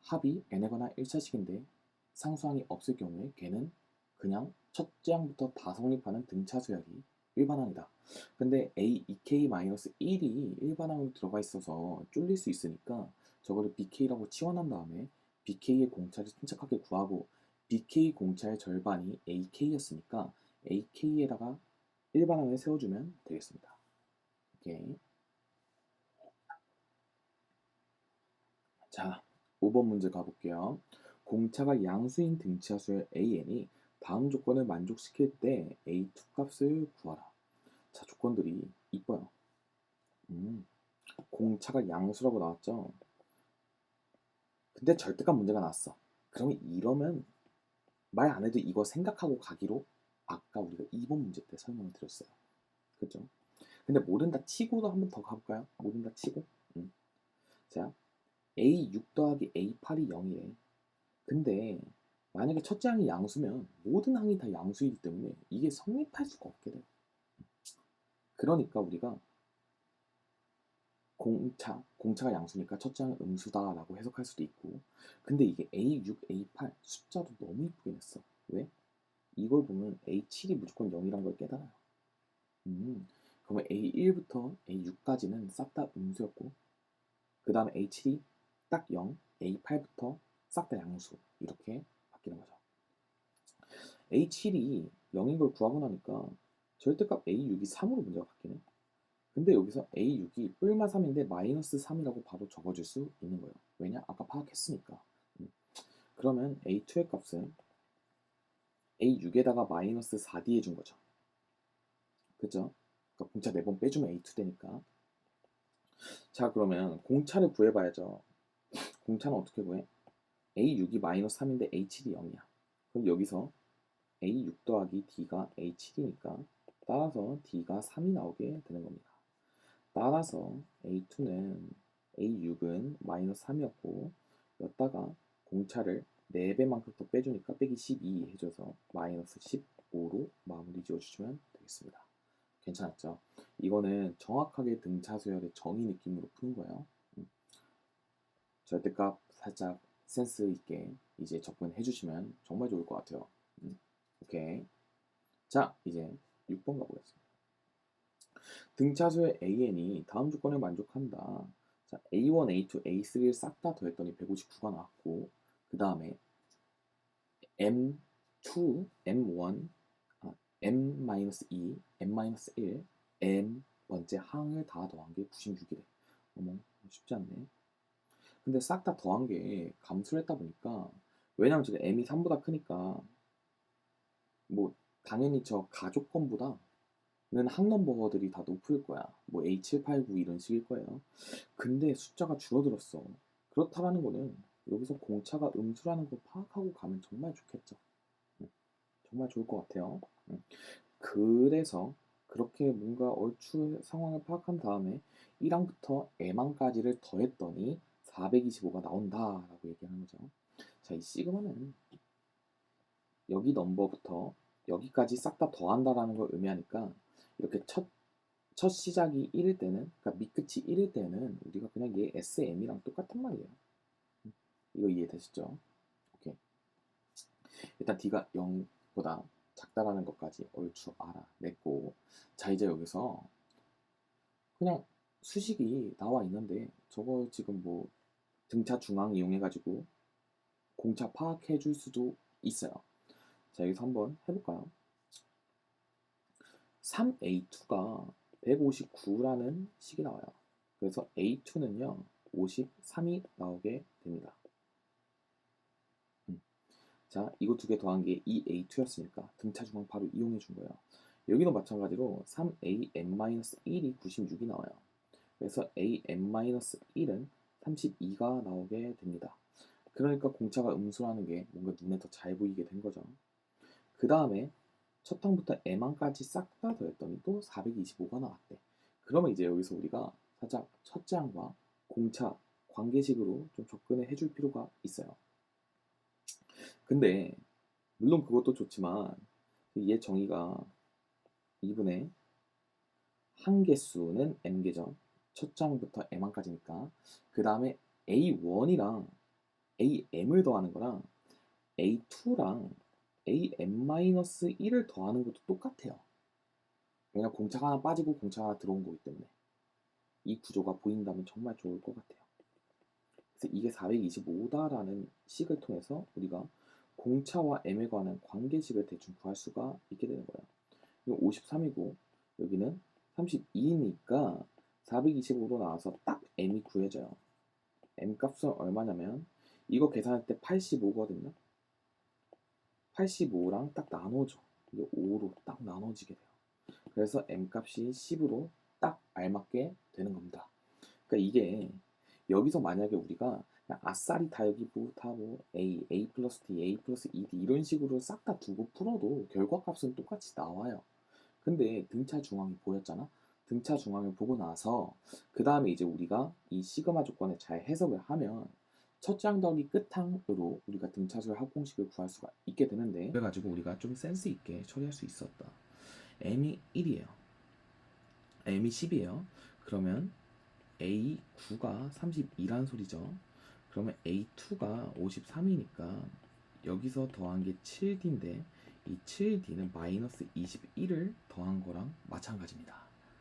합이 n에 관한 1차식인데 상수항이 없을 경우에 걔는 그냥 첫째 항부터 다 성립하는 등차 수열이 일반항이다. 근데 A2K-1이 일반항으로 들어가 있어서 쫄릴 수 있으니까 저거를 BK라고 치환한 다음에 BK의 공차를 침착하게 구하고 BK 공차의 절반이 AK였으니까 AK에다가 일반항을 세워주면 되겠습니다. 오케이. 자, 5번 문제 가볼게요. 공차가 양수인 등차 수열 AN이 다음 조건을 만족시킬 때 A2 값을 구하라. 자, 조건들이 이뻐요. 공차가 양수라고 나왔죠. 근데 절대값 문제가 나왔어. 그러면 이러면 말 안 해도 이거 생각하고 가기로 아까 우리가 2번 문제 때 설명을 드렸어요. 그죠? 근데 모른다 치고도 한번 더 가볼까요? 모른다 치고. 자, A6 더하기 A8이 0이래. 근데 만약에 첫째 항이 양수면 모든 항이 다 양수이기 때문에 이게 성립할 수가 없게 돼요. 그러니까 우리가 공차가 양수니까 첫째 항은 음수다라고 해석할 수도 있고, 근데 이게 A6, A8 숫자도 너무 이쁘게 냈어. 왜? 이걸 보면 A7이 무조건 0이란 걸 깨달아요. 그러면 A1부터 A6까지는 싹 다 음수였고, 그 다음에 A7이 딱 0, A8부터 싹 다 양수, 이렇게 바뀌는 거죠. A7이 0인 걸 구하고 나니까 절대값 A6이 3으로 문제가 바뀌네. 근데 여기서 A6이 뿔마 3인데 마이너스 3이라고 바로 적어줄 수 있는 거예요. 왜냐? 아까 파악했으니까. 그러면 A2의 값은 A6에다가 마이너스 4D 해준 거죠. 그죠? 그러니까 공차 4번 빼주면 A2 되니까. 자, 그러면 공차를 구해봐야죠. 공차는 어떻게 구해? A6이 마이너스 3인데 A7이 0이야. 그럼 여기서 A6 더하기 D가 A7이니까 따라서 D가 3이 나오게 되는 겁니다. 따라서 A6은 마이너스 3이었고, 여기다가 공차를 4배만큼 더 빼주니까 빼기 12 해줘서 마이너스 15로 마무리 지어주시면 되겠습니다. 괜찮았죠? 이거는 정확하게 등차수열의 정의 느낌으로 푸는 거예요. 절대값 살짝 센스 있게 이제 접근해 주시면 정말 좋을 것 같아요. 오케이. 자, 이제 6번 가보겠습니다. 등차수의 AN이 다음 조건에 만족한다. 자, A1, A2, A3를 싹 다 더했더니 159가 나왔고, 그 다음에 M2, M1, M-2, M-1, M 번째 항을 다 더한 게 96이래. 어머, 쉽지 않네. 근데 싹 다 더한 게 감수를 했다 보니까, 왜냐면 지금 M이 3보다 크니까 뭐 당연히 저 가족권보다는 항넘버들이 다 높을 거야. 뭐 A7, 8, 9 이런 식일 거예요. 근데 숫자가 줄어들었어. 그렇다라는 거는 여기서 공차가 음수라는 걸 파악하고 가면 정말 좋겠죠. 정말 좋을 것 같아요. 그래서 그렇게 뭔가 얼추 상황을 파악한 다음에 1항부터 M항까지를 더했더니 425가 나온다라고 얘기하는 거죠. 자, 이 시그마는 여기 넘버부터 여기까지 싹 다 더한다라는 걸 의미하니까 이렇게 첫 시작이 1일 때는, 그러니까 밑끝이 1일 때는 우리가 그냥 얘 SM이랑 똑같은 말이에요. 이거 이해되시죠? 오케이. 일단 D가 0보다 작다라는 것까지 얼추 알아냈고, 자, 이제 여기서 그냥 수식이 나와 있는데 저거 지금 뭐 등차 중앙 이용해가지고 공차 파악해 줄 수도 있어요. 자, 여기서 한번 해볼까요? 3A2가 159라는 식이 나와요. 그래서 A2는요 53이 나오게 됩니다. 자, 이거 두 개 더한 게 2A2였으니까 등차 중앙 바로 이용해 준 거예요. 여기도 마찬가지로 3AM-1이 96이 나와요. 그래서 AM-1은 32가 나오게 됩니다. 그러니까 공차가 음수라는 게 뭔가 눈에 더 잘 보이게 된 거죠. 그 다음에 첫 항부터 M항까지 싹 다 더했더니 또 425가 나왔대. 그러면 이제 여기서 우리가 살짝 첫째 항과 공차 관계식으로 좀 접근을 해줄 필요가 있어요. 근데 물론 그것도 좋지만 얘 정의가 2분의 항개수는 M개죠. 첫 장부터 M항까지니까. 그 다음에 A1이랑 AM을 더하는 거랑 A2랑 AM-1을 더하는 것도 똑같아요. 왜냐면 공차가 하나 빠지고 공차가 하나 들어온 거기 때문에 이 구조가 보인다면 정말 좋을 것 같아요. 그래서 이게 425다라는 식을 통해서 우리가 공차와 M에 관한 관계식을 대충 구할 수가 있게 되는 거예요. 이거 53이고 여기는 32니까 425로 나와서 딱 M이 구해져요. M 값은 얼마냐면 이거 계산할 때 85거든요. 85랑 딱 나눠줘. 이게 5로 딱 나눠지게 돼요. 그래서 M 값이 10으로 딱 알맞게 되는 겁니다. 그러니까 이게 여기서 만약에 우리가 그냥 아싸리 다 여기 뭐 A 플러스 D, A 플러스 ED 이런 식으로 싹 다 두고 풀어도 결과값은 똑같이 나와요. 근데 등차 중앙이 보였잖아. 등차 중앙을 보고 나서 그 다음에 이제 우리가 이 시그마 조건을 잘 해석을 하면 첫째 항 더하기 끝항으로 우리가 등차수열 합공식을 구할 수가 있게 되는데, 그래가지고 우리가 좀 센스 있게 처리할 수 있었다. m이 1이에요. m이 10이에요. 그러면 A9가 32란 소리죠. 그러면 A2가 53이니까 여기서 더한 게 7D인데 이 7D는 마이너스 21을 더한 거랑 마찬가지입니다.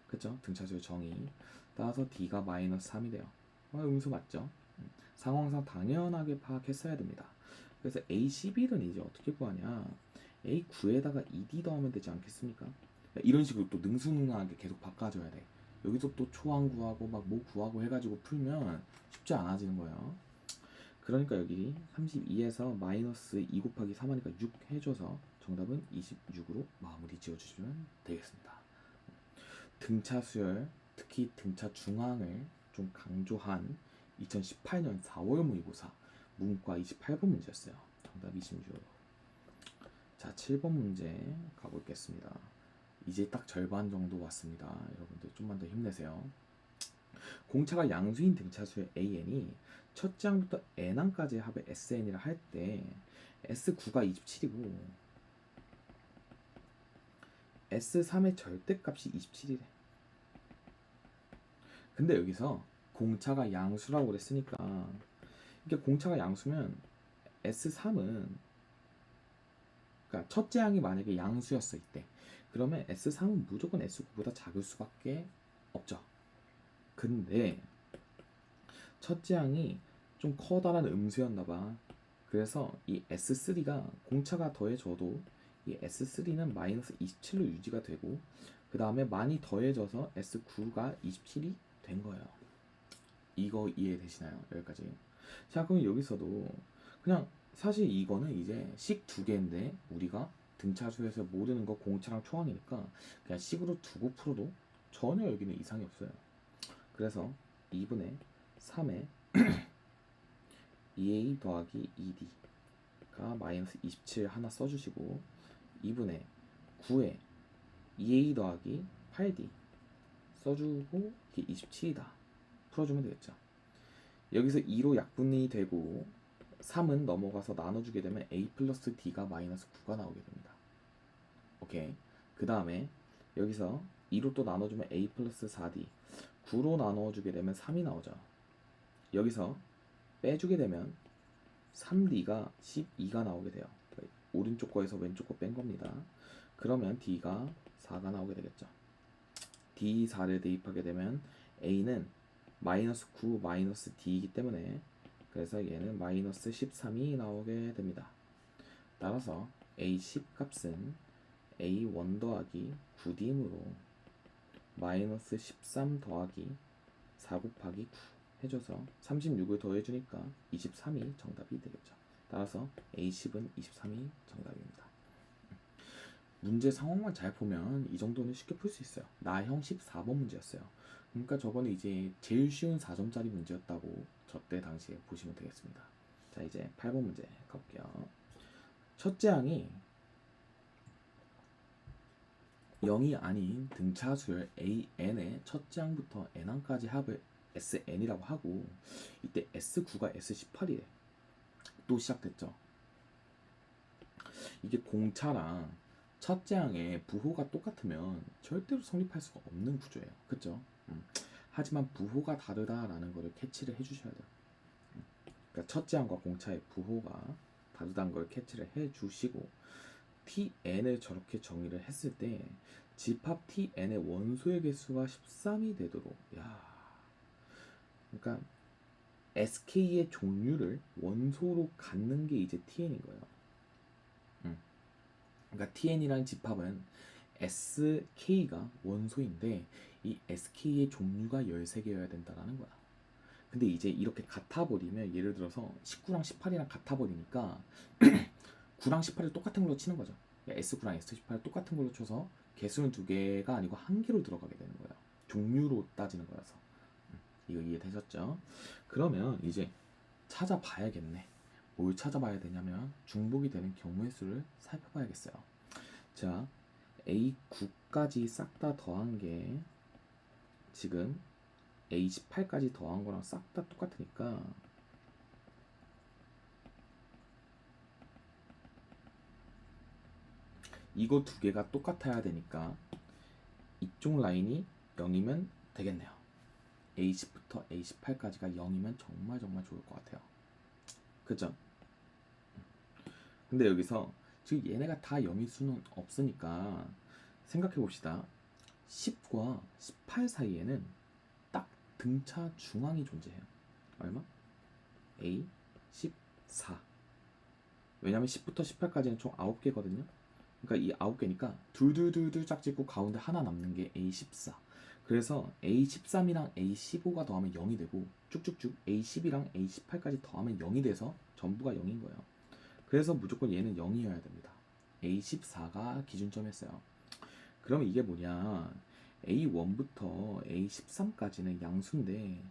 그쵸? 등차수열 정의. 따라서 D가 마이너스 3이 돼요. 음수 맞죠? 상황상 당연하게 파악했어야 됩니다. 그래서 A11은 이제 어떻게 구하냐? A9에다가 2D 더하면 되지 않겠습니까? 이런 식으로 또 능수능란하게 계속 바꿔줘야 돼. 여기서 또 초항 구하고 막 뭐 구하고 해가지고 풀면 쉽지 않아지는 거예요. 그러니까 여기 32에서 마이너스 2 곱하기 3 하니까 6 해줘서 정답은 26으로 마무리 지어주시면 되겠습니다. 등차 수열, 특히 등차 중항을 좀 강조한 2018년 4월 모의고사 문과 28번 문제였어요. 정답 26. 자, 7번 문제 가보겠습니다. 이제 딱 절반 정도 왔습니다. 여러분들 좀만 더 힘내세요. 공차가 양수인 등차수의 AN이 첫째 항부터 N항까지의 합의 SN이라 할 때 S9가 27이고 S3의 절대값이 27이래. 근데 여기서 공차가 양수라고 그랬으니까 이게 공차가 양수면 S3은 그러니까 첫째 항이 만약에 양수였을 때 그러면 S3은 무조건 S9보다 작을 수밖에 없죠. 근데 첫째 항이 좀 커다란 음수였나봐. 그래서 이 S3가 공차가 더해져도 이 S3는 마이너스 27로 유지가 되고 그 다음에 많이 더해져서 S9가 27이 된 거예요. 이거 이해되시나요? 여기까지. 자, 그럼 여기서도 그냥 사실 이거는 이제 식 두 개인데 우리가 등차수에서 모르는 거 공차랑 초항이니까 그냥 식으로 두고 풀어도 전혀 여기는 이상이 없어요. 그래서 2분의 3에 2a 더하기 2d가 마이너스 27 하나 써주시고 2분의 9에 2a 더하기 8d 써주고 이게 27이다 풀어주면 되겠죠. 여기서 2로 약분이 되고 3은 넘어가서 나눠주게 되면 a 플러스 d가 마이너스 9가 나오게 됩니다. 오케이. 그 다음에 여기서 2로 또 나눠주면 a 플러스 4d 9로 나눠주게 되면 3이 나오죠. 여기서 빼주게 되면 3d가 12가 나오게 돼요. 오른쪽 거에서 왼쪽 거 뺀 겁니다. 그러면 d가 4가 나오게 되겠죠. d4를 대입하게 되면 a는 마이너스 9 마이너스 d이기 때문에 그래서 얘는 마이너스 13이 나오게 됩니다. 따라서 a10 값은 a1 더하기 9d이므로 마이너스 13 더하기 4 곱하기 9 해줘서 36을 더해주니까 23이 정답이 되겠죠. 따라서 A10은 23이 정답입니다. 문제 상황만 잘 보면 이 정도는 쉽게 풀 수 있어요. 나형 14번 문제였어요. 그러니까 저거는 이제 제일 쉬운 4점짜리 문제였다고 저때 당시에 보시면 되겠습니다. 자, 이제 8번 문제 가볼게요. 첫째 항이 0이 아닌 등차수열 AN의 첫째 항부터 N항까지 합을 SN이라고 하고 이때 S9가 S18이래. 또 시작됐죠. 이게 공차랑 첫째 항의 부호가 똑같으면 절대로 성립할 수가 없는 구조예요. 그쵸? 하지만 부호가 다르다라는 거를 캐치를 해주셔야 돼요. 그러니까 첫째 항과 공차의 부호가 다르다는 걸 캐치를 해주시고 Tn을 저렇게 정의를 했을 때 집합 Tn의 원소의 개수가 13이 되도록 그러니까 SK의 종류를 원소로 갖는 게 이제 TN인 거예요. 그러니까 TN이라는 집합은 SK가 원소인데 이 SK의 종류가 13개여야 된다는 거야. 근데 이제 이렇게 같아버리면 예를 들어서 19랑 18이랑 같아버리니까 9랑 18을 똑같은 걸로 치는 거죠. S9랑 S18을 똑같은 걸로 쳐서 개수는 두 개가 아니고 한 개로 들어가게 되는 거예요. 종류로 따지는 거라서. 이거 이해되셨죠? 그러면 이제 찾아봐야겠네. 뭘 찾아봐야 되냐면 중복이 되는 경우의 수를 살펴봐야겠어요. 자, A9까지 싹 다 더한 게 지금 A18까지 더한 거랑 싹 다 똑같으니까 이거 두 개가 똑같아야 되니까 이쪽 라인이 0이면 되겠네요. A10부터 A18까지가 0이면 정말 좋을 것 같아요. 그죠? 근데 여기서 지금 얘네가 다 0일 수는 없으니까 생각해 봅시다. 10과 18 사이에는 딱 등차 중앙이 존재해요. 얼마? A14. 왜냐면 10부터 18까지는 총 9개거든요. 그러니까 이 9개니까 둘 짝짓고 가운데 하나 남는 게 A14. 그래서 A13이랑 A15가 더하면 0이 되고 쭉쭉쭉 A10이랑 A18까지 더하면 0이 돼서 전부가 0인 거예요. 그래서 무조건 얘는 0이어야 됩니다. A14가 기준점이었어요. 그러면 이게 뭐냐? A1부터 A13까지는 양수인데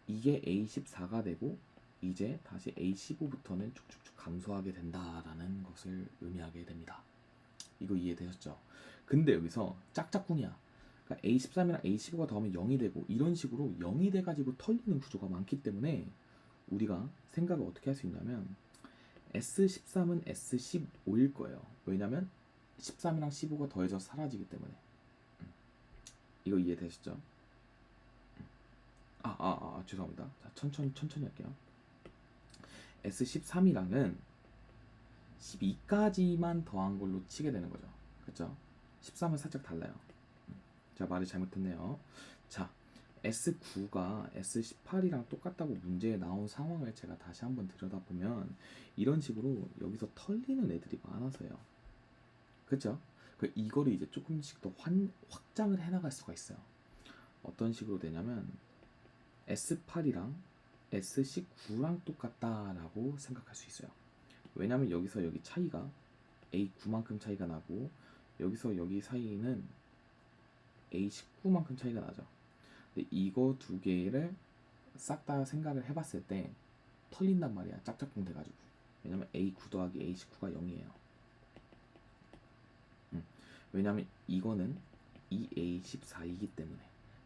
이게 A14가 되고 이제 다시 A15부터는 쭉쭉쭉 감소하게 된다라는 것을 의미하게 됩니다. 이거 이해되셨죠? 근데 여기서 짝짝꿍이야. 그러니까 A13이랑 A15가 더하면 0이 되고 이런 식으로 0이 돼가지고 털리는 구조가 많기 때문에 우리가 생각을 어떻게 할 수 있냐면 S13은 S15일 거예요. 왜냐면 13이랑 15가 더해져 사라지기 때문에. 이거 이해되셨죠? 죄송합니다. 자, 천천히 할게요. S13이랑은 12까지만 더한 걸로 치게 되는 거죠. 그렇죠? 13은 살짝 달라요. 자, 말을 잘못했네요. 자, S9가 S18이랑 똑같다고 문제에 나온 상황을 제가 다시 한번 들여다보면 이런 식으로 여기서 털리는 애들이 많아서요. 그렇죠? 이거를 이제 조금씩 더 확장을 해나갈 수가 있어요. 어떤 식으로 되냐면 S8이랑 S19랑 똑같다라고 생각할 수 있어요. 왜냐면 여기서 여기 차이가 A9만큼 차이가 나고 여기서 여기 사이는 A19만큼 차이가 나죠. 근데 이거 두 개를 싹 다 생각을 해봤을 때 털린단 말이야. 짝짝꿍 돼가지고. 왜냐면 A9 더하기 A19가 0이에요. 왜냐면 이거는 2A14이기 때문에.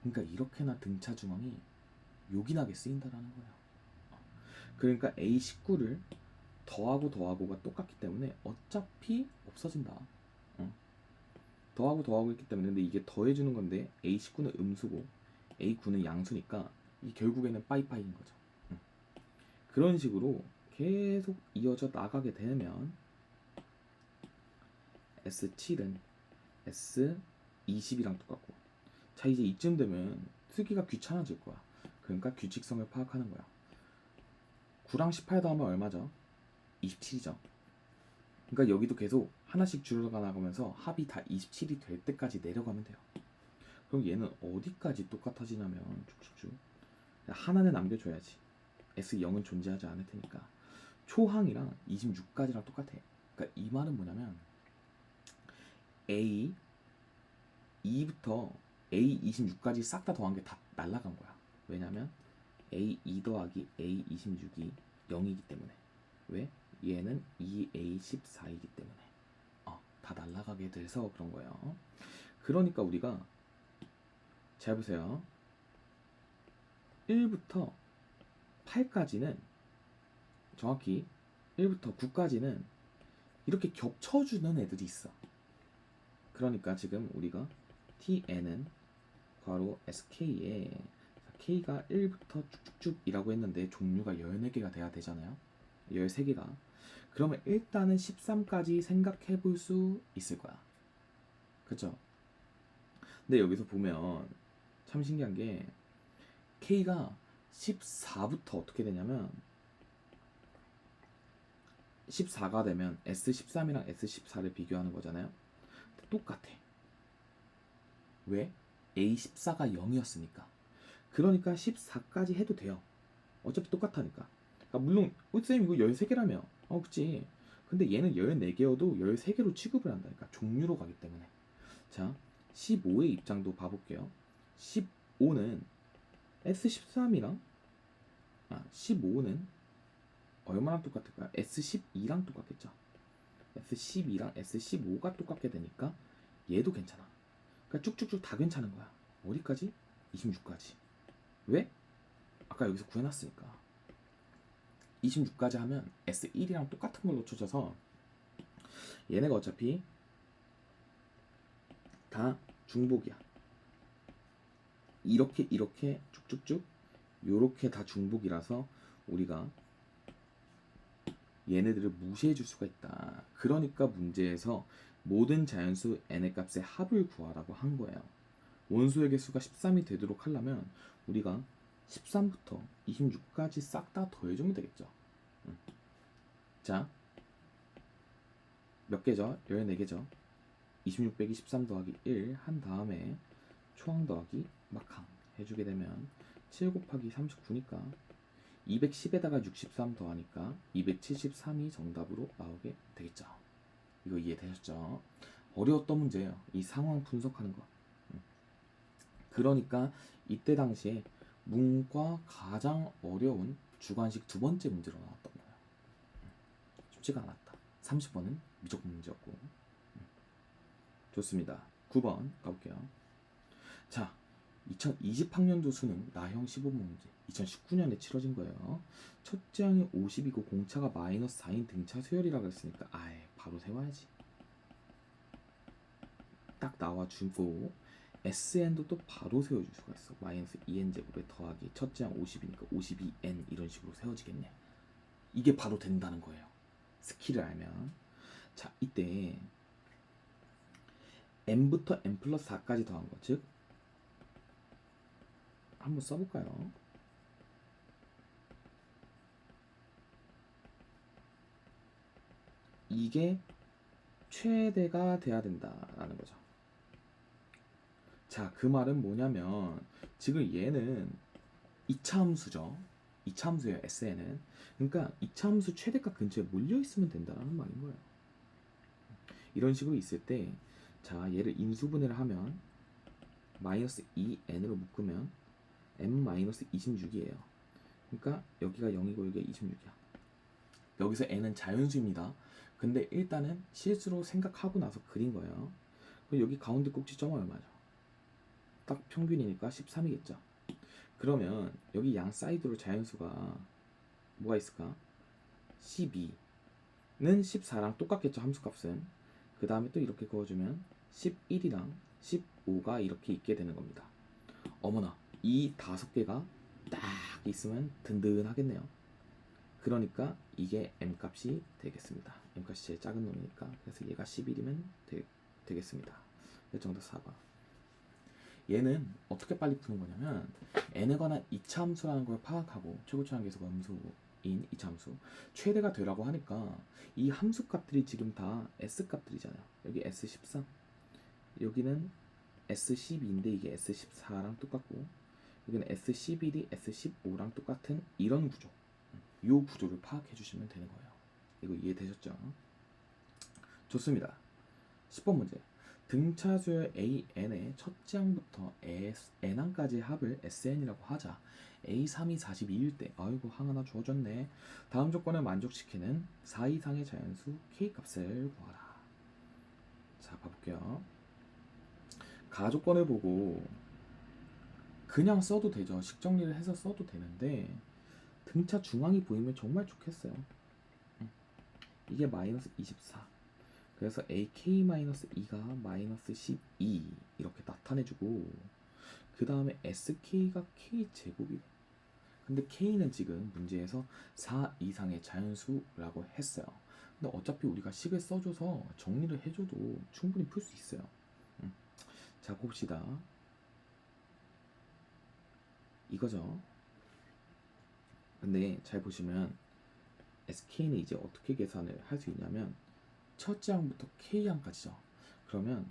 그러니까 이렇게나 등차 중앙이 요긴하게 쓰인다라는 거예요. 그러니까 A19를 더하고가 똑같기 때문에 어차피 없어진다. 더하고 있기 때문에. 근데 이게 더해주는 건데 A19는 음수고 A9는 양수니까 이 결국에는 빠이빠이인 거죠. 그런 식으로 계속 이어져 나가게 되면 S7은 S20이랑 똑같고. 자, 이제 이쯤 되면 쓰기가 귀찮아질 거야. 그러니까 규칙성을 파악하는 거야. 9랑 18 더하면 얼마죠? 27이죠. 그러니까 여기도 계속 하나씩 줄어가 나가면서 합이 다 27이 될 때까지 내려가면 돼요. 그럼 얘는 어디까지 똑같아지냐면 쭉쭉쭉 하나는 남겨줘야지. S0은 존재하지 않을 테니까 초항이랑 26까지랑 똑같아. 그러니까 이 말은 뭐냐면 A2부터 A26까지 싹 다 더한 게 다 날라간 거야. 왜냐면 A2 더하기 A26이 0이기 때문에. 왜? 얘는 2A14이기 때문에. 다 날라가게 돼서 그런 거예요. 그러니까 우리가 잘 보세요. 1부터 8까지는 정확히 1부터 9까지는 이렇게 겹쳐주는 애들이 있어. 그러니까 지금 우리가 TN은 괄호 SK에 K가 1부터 쭉쭉쭉이라고 했는데 종류가 14개가 돼야 되잖아요. 13개가. 그러면 일단은 13까지 생각해 볼 수 있을 거야. 그쵸? 근데 여기서 보면 참 신기한 게 K가 14부터 어떻게 되냐면 14가 되면 S13이랑 S14를 비교하는 거잖아요. 똑같아. 왜? A14가 0이었으니까. 그러니까 14까지 해도 돼요. 어차피 똑같으니까. 그러니까 물론 쌤 이거 13개라며. 그치. 근데 얘는 14개여도 13개로 취급을 한다니까. 종류로 가기 때문에. 자, 15의 입장도 봐볼게요. 15는 S13이랑 15는 얼마나 똑같을까요? S12랑 똑같겠죠. S12랑 S15가 똑같게 되니까 얘도 괜찮아. 그러니까 쭉쭉쭉 다 괜찮은 거야. 어디까지? 26까지. 왜? 아까 여기서 구해놨으니까. 26까지 하면 S1이랑 똑같은 걸로 쳐져서 얘네가 어차피 다 중복이야. 이렇게 쭉쭉쭉 요렇게 다 중복이라서 우리가 얘네들을 무시해 줄 수가 있다. 그러니까 문제에서 모든 자연수 n의 값의 합을 구하라고 한 거예요. 원소의 개수가 13이 되도록 하려면 우리가 13부터 26까지 싹 다 더해주면 되겠죠. 자, 몇 개죠? 14개죠. 26 빼기 13 더하기 1 한 다음에 초항 더하기 막항 해주게 되면 7 곱하기 39니까 210에다가 63 더하니까 273이 정답으로 나오게 되겠죠. 이거 이해되셨죠? 어려웠던 문제예요. 이 상황 분석하는 거. 그러니까 이때 당시에 문과 가장 어려운 주관식 두 번째 문제로 나왔던 거예요. 쉽지가 않았다. 30번은 무조건 문제였고. 좋습니다. 9번 가볼게요. 자, 2020학년도 수능 나형 15번 문제 2019년에 치러진 거예요. 첫째 항이 50이고 공차가 마이너스 4인 등차 수열이라고 했으니까 아예 바로 세워야지. 딱 나와주고 SN도 또 바로 세워줄 수가 있어. 마이너스 2n제곱에 더하기 첫째 항 50이니까 52n 이런 식으로 세워지겠네. 이게 바로 된다는 거예요. 스킬을 알면. 자, 이때 n부터 n 플러스 4까지 더한 거, 즉 한번 써볼까요? 이게 최대가 돼야 된다라는 거죠. 자, 그 말은 뭐냐면 지금 얘는 2차 함수죠. 2차 함수예요, SN은. 그러니까 2차 함수 최대값 근처에 몰려 있으면 된다는 말인 거예요. 이런 식으로 있을 때, 자, 얘를 인수분해를 하면 마이너스 2n으로 묶으면 n-26이에요. 그러니까 여기가 0이고 여기가 26이야. 여기서 n은 자연수입니다. 근데 일단은 실수로 생각하고 나서 그린 거예요. 그럼 여기 가운데 꼭지점은 얼마죠? 딱 평균이니까 13이겠죠. 그러면 여기 양 사이드로 자연수가 뭐가 있을까? 12는 14랑 똑같겠죠, 함수값은. 그 다음에 또 이렇게 그어주면 11이랑 15가 이렇게 있게 되는 겁니다. 어머나, 이 5개가 딱 있으면 든든하겠네요. 그러니까 이게 m값이 되겠습니다. m값이 제일 작은 놈이니까. 그래서 얘가 11이면 되겠습니다. 정답 4번. 얘는 어떻게 빨리 푸는 거냐면 n에 관한 2차 함수라는 걸 파악하고 최고차항 계수가 함수인 2차 함수 최대가 되라고 하니까 이 함수 값들이 지금 다 s 값들이잖아요. 여기 s13, 여기는 s12인데 이게 s14랑 똑같고, 여기는 s11이 s15랑 똑같은 이런 구조. 이 구조를 파악해 주시면 되는 거예요. 이거 이해되셨죠? 좋습니다. 10번 문제. 등차수열 AN의 첫째 항부터 N항까지의 합을 SN이라고 하자. A3이 42일 때, 아이고 항 하나 주어졌네. 다음 조건을 만족시키는 4 이상의 자연수 K값을 구하라. 자, 봐볼게요. 가조건을 보고 그냥 써도 되죠. 식정리를 해서 써도 되는데 등차 중앙이 보이면 정말 좋겠어요. 이게 마이너스 24. 그래서 AK-2가 마이너스 12 이렇게 나타내주고, 그 다음에 SK가 K제곱이 돼. 근데 K는 지금 문제에서 4 이상의 자연수라고 했어요. 근데 어차피 우리가 식을 써줘서 정리를 해줘도 충분히 풀 수 있어요. 자, 봅시다. 이거죠. 근데 잘 보시면 SK는 이제 어떻게 계산을 할 수 있냐면 첫째 항부터 K항까지죠. 그러면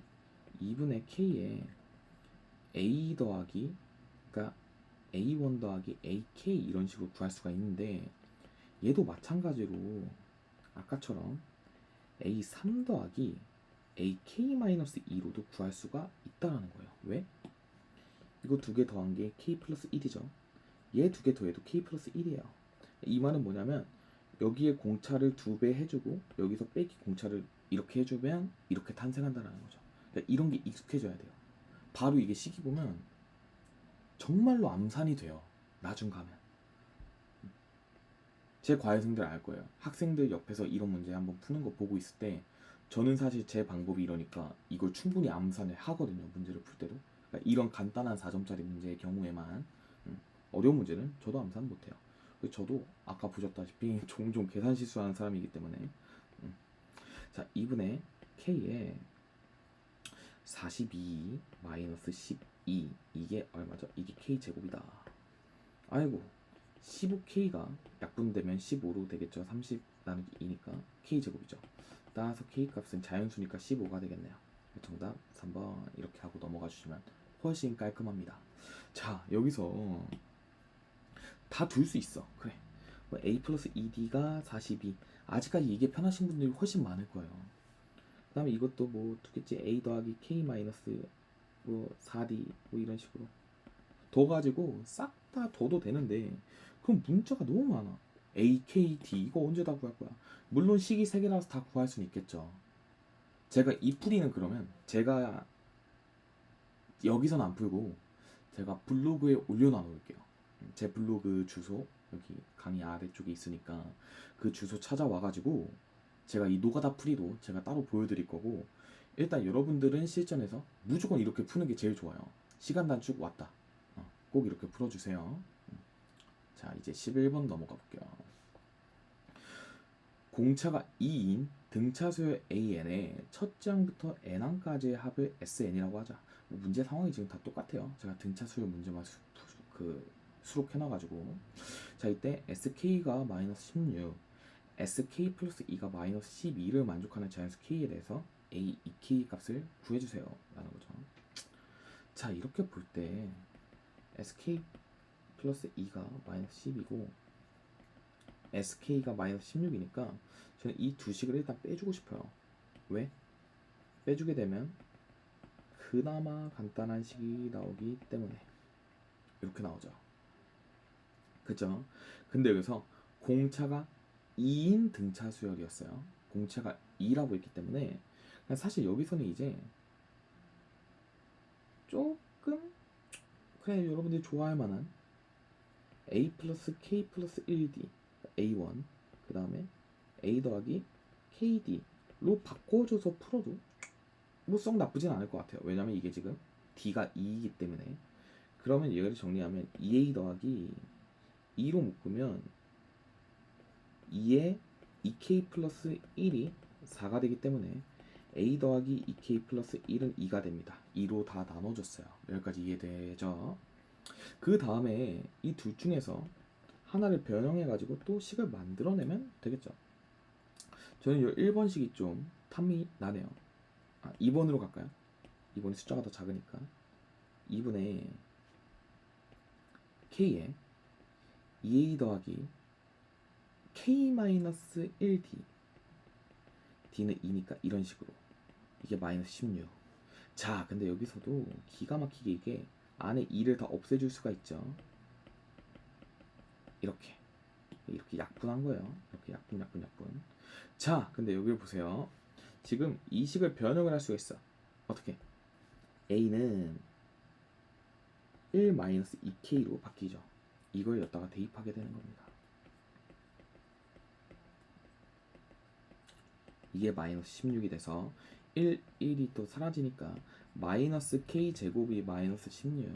2분의 K에 A 더하기, 그러니까 A1 더하기 AK 이런 식으로 구할 수가 있는데, 얘도 마찬가지로 아까처럼 A3 더하기 AK-2로도 구할 수가 있다는 거예요. 왜? 이거 두 개 더한 게 K 플러스 1이죠. 얘 두 개 더해도 K 플러스 1이에요. 이 말은 뭐냐면 여기에 공차를 2배 해주고 여기서 빼기 공차를 이렇게 해주면 이렇게 탄생한다는 거죠. 그러니까 이런 게 익숙해져야 돼요. 바로 이게 식이 보면 정말로 암산이 돼요. 나중 가면. 제 과외생들 알 거예요. 학생들 옆에서 이런 문제 한번 푸는 거 보고 있을 때 저는 사실 제 방법이 이러니까 이걸 충분히 암산을 하거든요. 문제를 풀 때도. 그러니까 이런 간단한 4점짜리 문제의 경우에만 어려운 문제는 저도 암산 못해요. 저도 아까 보셨다시피 종종 계산 실수하는 사람이기 때문에 자 2분의 k에 42 마이너스 12 이게 얼마죠? 이게 k제곱이다. 아이고 15k가 약분되면 15로 되겠죠. 30 나누기 2니까 k제곱이죠. 따라서 k값은 자연수니까 15가 되겠네요. 정답 3번 이렇게 하고 넘어가 주시면 훨씬 깔끔합니다. 자 여기서 다 둘 수 있어. 그래 a 플러스 2d가 42 아직까지 이게 편하신 분들이 훨씬 많을 거예요. 그 다음에 이것도 뭐 두겠지. a 더하기 k 마이너스 뭐 4d 뭐 이런 식으로 더 가지고 싹 다 둬도 되는데 그럼 문자가 너무 많아. a, k, d 이거 언제 다 구할 거야? 물론 식이 3개라서 다 구할 수는 있겠죠. 제가 이 풀이는 그러면 제가 여기서는 안 풀고 제가 블로그에 올려놔 놓을게요. 제 블로그 주소 여기 강의 아래쪽에 있으니까 그 주소 찾아와가지고 제가 이 노가다 풀이도 제가 따로 보여드릴 거고 일단 여러분들은 실전에서 무조건 이렇게 푸는 게 제일 좋아요. 시간 단축 왔다. 꼭 이렇게 풀어주세요. 자 이제 11번 넘어가 볼게요. 공차가 2인 등차수의 AN의 첫 장부터 N항까지의 합을 SN이라고 하자. 문제 상황이 지금 다 똑같아요. 제가 등차수의 문제만 수록해놔가지고 자 이때 SK가 마이너스 16 SK 플러스 2가 마이너스 12를 만족하는 자연수 K에 대해서 A, 2K 값을 구해주세요 라는 거죠. 자 이렇게 볼 때 SK 플러스 2가 마이너스 10이고 SK가 마이너스 16이니까 저는 이 두 식을 일단 빼주고 싶어요. 왜? 빼주게 되면 그나마 간단한 식이 나오기 때문에 이렇게 나오죠. 그죠? 근데 여기서 공차가 2인 등차 수열이었어요. 공차가 2라고 했기 때문에 사실 여기서는 이제 조금 그냥 여러분들이 좋아할 만한 A 플러스 K 플러스 1D A1 그 다음에 A 더하기 KD로 바꿔줘서 풀어도 뭐 썩 나쁘진 않을 것 같아요. 왜냐면 이게 지금 D가 2이기 때문에 그러면 얘를 정리하면 2A 더하기 2로 묶으면 2에 2K 플러스 1이 4가 되기 때문에 A 더하기 2K 플러스 1은 2가 됩니다. 2로 다 나눠줬어요. 여기까지 이해되죠? 그 다음에 이 둘 중에서 하나를 변형해가지고 또 식을 만들어내면 되겠죠. 저는 이 1번식이 좀 탐이 나네요. 2번으로 갈까요? 2번이 숫자가 더 작으니까 2분의 K에 2A 더하기 K-1D D는 2니까 이런 식으로 이게 마이너스 16. 자 근데 여기서도 기가 막히게 이게 안에 2를 다 없애줄 수가 있죠. 이렇게 약분한 거예요. 이렇게 약분. 자 근데 여기를 보세요. 지금 이 식을 변형을 할 수가 있어. 어떻게? A는 1-2K로 바뀌죠. 이걸 여기다가 대입하게 되는 겁니다. 이게 마이너스 16이 돼서 1이 또 사라지니까 마이너스 K 제곱이 마이너스 16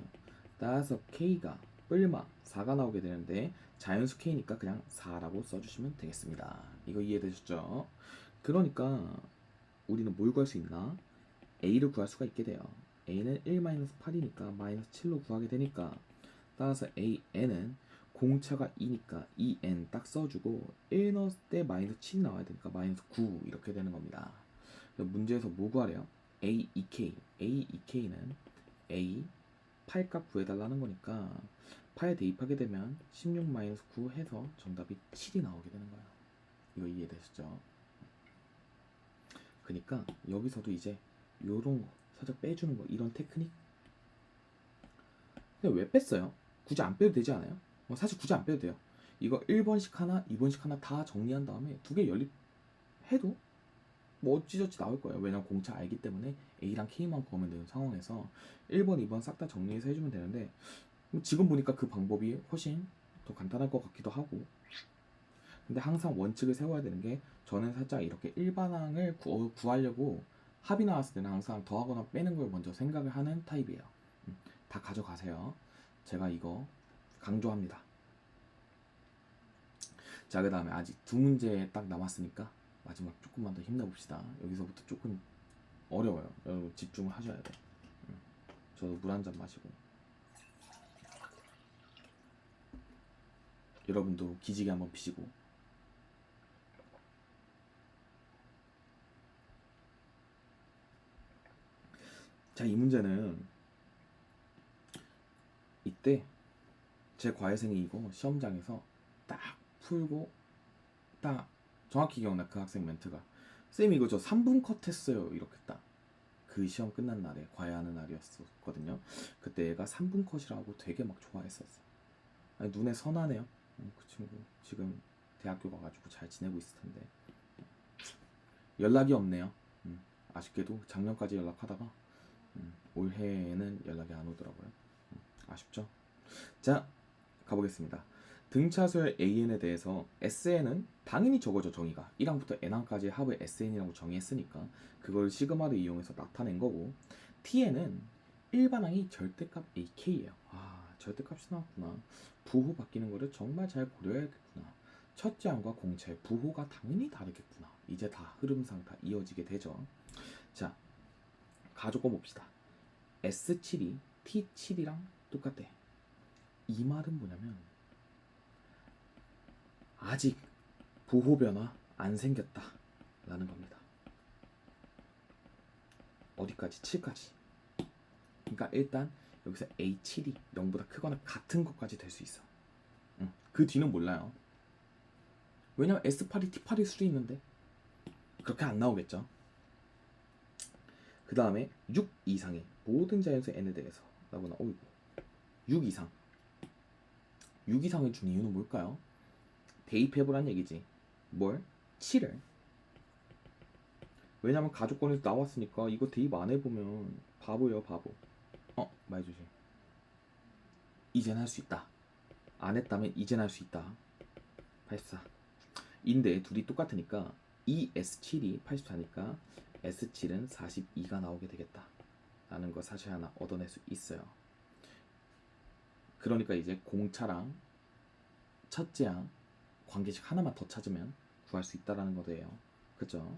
따라서 K가 뿔마 4가 나오게 되는데 자연수 K니까 그냥 4라고 써주시면 되겠습니다. 이거 이해되셨죠? 그러니까 우리는 뭘 구할 수 있나? A를 구할 수가 있게 돼요. A는 1-8이니까 마이너스 7로 구하게 되니까 따라서 AN은 공차가 2니까 2n 딱 써주고 1 넣었을 때 마이너스 7이 나와야 되니까 마이너스 9 이렇게 되는 겁니다. 문제에서 뭐 구하래요? A, 2K A, 2K는 A 8값 구해달라는 거니까 8 대입하게 되면 16 마이너스 9 해서 정답이 7이 나오게 되는 거예요. 이거 이해되셨죠? 그러니까 여기서도 이제 요런 거 살짝 빼주는 거 이런 테크닉. 근데 왜 뺐어요? 굳이 안 빼도 되지 않아요? 사실 굳이 안 빼도 돼요. 이거 1번씩 하나 2번씩 하나 다 정리한 다음에 두 개 연립해도 뭐 어찌저찌 나올 거예요. 왜냐면 공차 알기 때문에 A랑 K만 구하면 되는 상황에서 1번 2번 싹 다 정리해서 해주면 되는데 지금 보니까 그 방법이 훨씬 더 간단할 것 같기도 하고 근데 항상 원칙을 세워야 되는 게 저는 살짝 이렇게 일반항을 구하려고 합이 나왔을 때는 항상 더하거나 빼는 걸 먼저 생각을 하는 타입이에요. 다 가져가세요. 제가 이거 강조합니다. 자, 그 다음에 아직 두 문제 딱 남았으니까 마지막 조금만 더 힘내봅시다. 여기서부터 조금 어려워요. 여러분 집중을 하셔야 돼. 저도 물 한 잔 마시고. 여러분도 기지개 한번 피시고. 자, 이 문제는 이때 제 과외생이 이거 시험장에서 딱 풀고 딱 정확히 기억나. 그 학생 멘트가 쌤 이거 저 3분 컷 했어요. 이렇게 딱 그 시험 끝난 날에 과외하는 날이었거든요. 그때 얘가 3분 컷이라고 되게 막 좋아했었어. 아니, 눈에 선하네요. 그 친구 지금 대학교 가가지고 잘 지내고 있을 텐데 연락이 없네요. 아쉽게도 작년까지 연락하다가 올해에는 연락이 안 오더라고요. 아쉽죠? 자, 가보겠습니다. 등차수열 AN에 대해서 SN은 당연히 저거죠. 정의가 1항부터 N항까지의 합을 SN이라고 정의했으니까 그걸 시그마를 이용해서 나타낸 거고, TN은 일반항이 절대값 AK예요. 절대값이 나왔구나. 부호 바뀌는 거를 정말 잘 고려해야겠구나. 첫째 항과 공차의 부호가 당연히 다르겠구나. 이제 다 흐름상 다 이어지게 되죠. 자, 가져가 봅시다. S7이 T7이랑 똑같대. 이 말은 뭐냐면 아직 부호 변화 안 생겼다 라는 겁니다. 어디까지? 7까지. 그러니까 일단 여기서 A7이 0보다 크거나 같은 것까지 될 수 있어. 그 뒤는 몰라요. 왜냐면 S8이 T8일 수도 있는데 그렇게 안 나오겠죠. 그 다음에 6 이상의 모든 자연수 n에 대해서 라고나 6 이상. 6 이상을 준 이유는 뭘까요? 대입해보란 얘기지. 뭘? 7을. 왜냐면 가족권에서 나왔으니까 이거 대입 안 해보면 바보예요, 바보. 말해주지. 이젠 할 수 있다. 안 했다면 이젠 할 수 있다. 84. 인데 둘이 똑같으니까 이 S7이 84니까 S7은 42가 나오게 되겠다 라는 거 사실 하나 얻어낼 수 있어요. 그러니까 이제 공차랑 첫째항 관계식 하나만 더 찾으면 구할 수 있다라는 거예요. 그죠?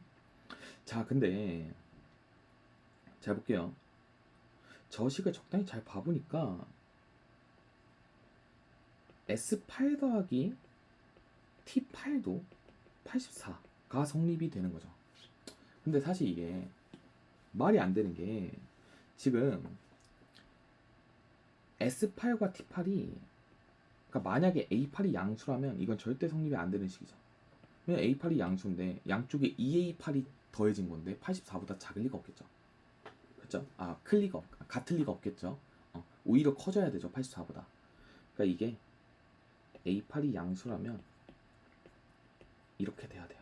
자, 근데 잘 볼게요. 저 식을 적당히 잘 봐보니까 S8 더하기 T8도 84가 성립이 되는 거죠. 근데 사실 이게 말이 안 되는 게 지금 S8과 T8이 그러니까 만약에 A8이 양수라면 이건 절대 성립이 안 되는 식이죠. 왜냐면 A8이 양수인데 양쪽에 2A8이 더해진 건데 84보다 작을 리가 없겠죠. 그렇죠? 같을 리가 없겠죠. 오히려 커져야 되죠. 84보다. 그러니까 이게 A8이 양수라면 이렇게 돼야 돼요.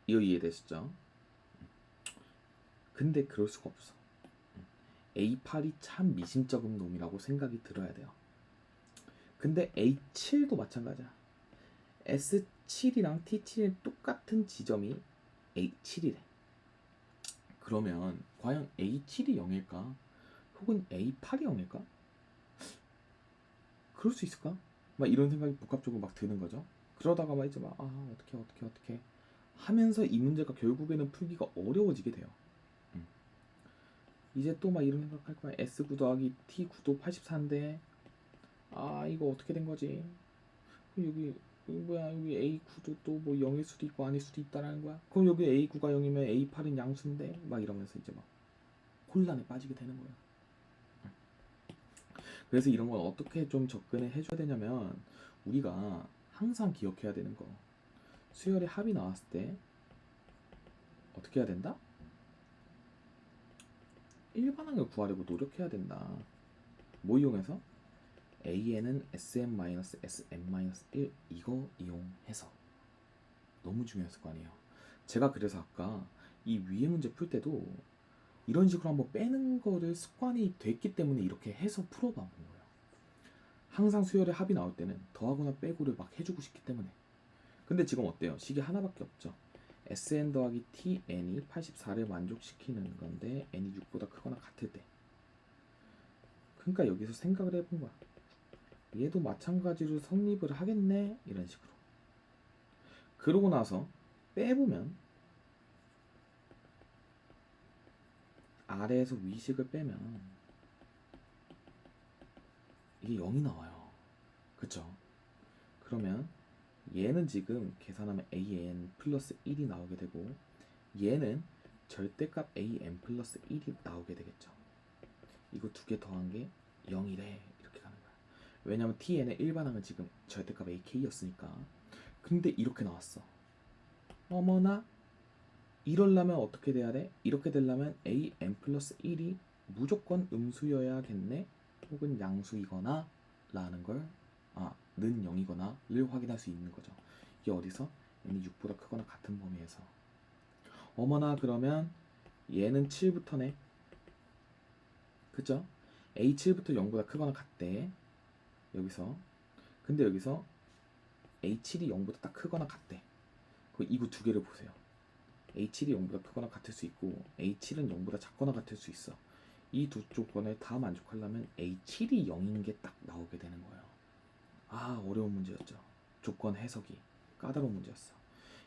이거 이해되시죠? 근데 그럴 수가 없어. A8이 참 미심쩍은 놈이라고 생각이 들어야 돼요. 근데 A7도 마찬가지야. S7이랑 T7이 똑같은 지점이 A7이래. 그러면 과연 A7이 0일까? 혹은 A8이 0일까? 그럴 수 있을까? 막 이런 생각이 복합적으로 막 드는 거죠. 그러다가 막 이제 막 어떻게 하면서 이 문제가 결국에는 풀기가 어려워지게 돼요. 이제 또 막 이런 생각할 거야. S9 더하기 T9도 84인데 이거 어떻게 된 거지? 여기 A9도 또 뭐 0일 수도 있고 아닐 수도 있다라는 거야. 그럼 여기 A9가 0이면 A8은 양수인데 막 이러면서 이제 막 혼란에 빠지게 되는 거야. 그래서 이런 걸 어떻게 좀 접근을 해줘야 되냐면 우리가 항상 기억해야 되는 거, 수열의 합이 나왔을 때 어떻게 해야 된다? 일반항을 구하려고 노력해야 된다. 뭐 이용해서? AN은 SM-SM-1 이거 이용해서. 너무 중요했을 거 아니에요. 제가 그래서 아까 이 위에 문제 풀 때도 이런 식으로 한번 빼는 거를 습관이 됐기 때문에 이렇게 해서 풀어봐 본 거예요. 항상 수열의 합이 나올 때는 더하거나 빼고를 막 해주고 싶기 때문에. 근데 지금 어때요? 식이 하나밖에 없죠. Sn 더하기 Tn이 84를 만족시키는 건데 n이 6보다 크거나 같을 때. 그러니까 여기서 생각을 해본 거야. 얘도 마찬가지로 성립을 하겠네? 이런 식으로. 그러고 나서 빼보면 아래에서 위식을 빼면 이게 0이 나와요. 그쵸? 그러면 얘는 지금 계산하면 an 플러스 1이 나오게 되고 얘는 절대값 an 플러스 1이 나오게 되겠죠. 이거 두 개 더한 게 0이래. 이렇게 가는 거야. 왜냐면 tn의 일반항은 지금 절대값 ak였으니까. 근데 이렇게 나왔어. 어머나, 이러려면 어떻게 돼야 돼? 이렇게 되려면 an 플러스 1이 무조건 음수여야겠네? 혹은 양수이거나 라는 걸 는 0이거나 를 확인할 수 있는 거죠. 이게 어디서? n이 6보다 크거나 같은 범위에서. 어머나, 그러면 얘는 7부터네. 그죠? a7부터 0보다 크거나 같대. 여기서. 근데 여기서 a7이 0보다 딱 크거나 같대. 이거 두 개를 보세요. a7이 0보다 크거나 같을 수 있고 a7은 0보다 작거나 같을 수 있어. 이 두 조건을 다 만족하려면 a7이 0인 게 딱 나오게 되는 거예요. 어려운 문제였죠. 조건 해석이 까다로운 문제였어.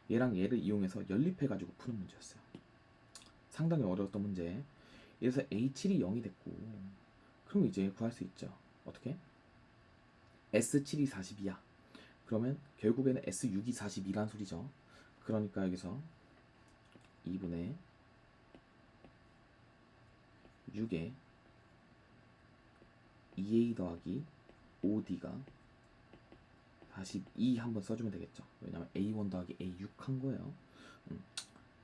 얘랑 얘를 이용해서 연립해가지고 푸는 문제였어요. 상당히 어려웠던 문제. 그래서 a7이 0이 됐고 그럼 이제 구할 수 있죠. 어떻게? s7이 42야. 그러면 결국에는 s6이 42란 소리죠. 그러니까 여기서 2분의 6에 2a 더하기 5d가 42 한번 써주면 되겠죠. 왜냐면 a1 더하기 a6 한 거예요.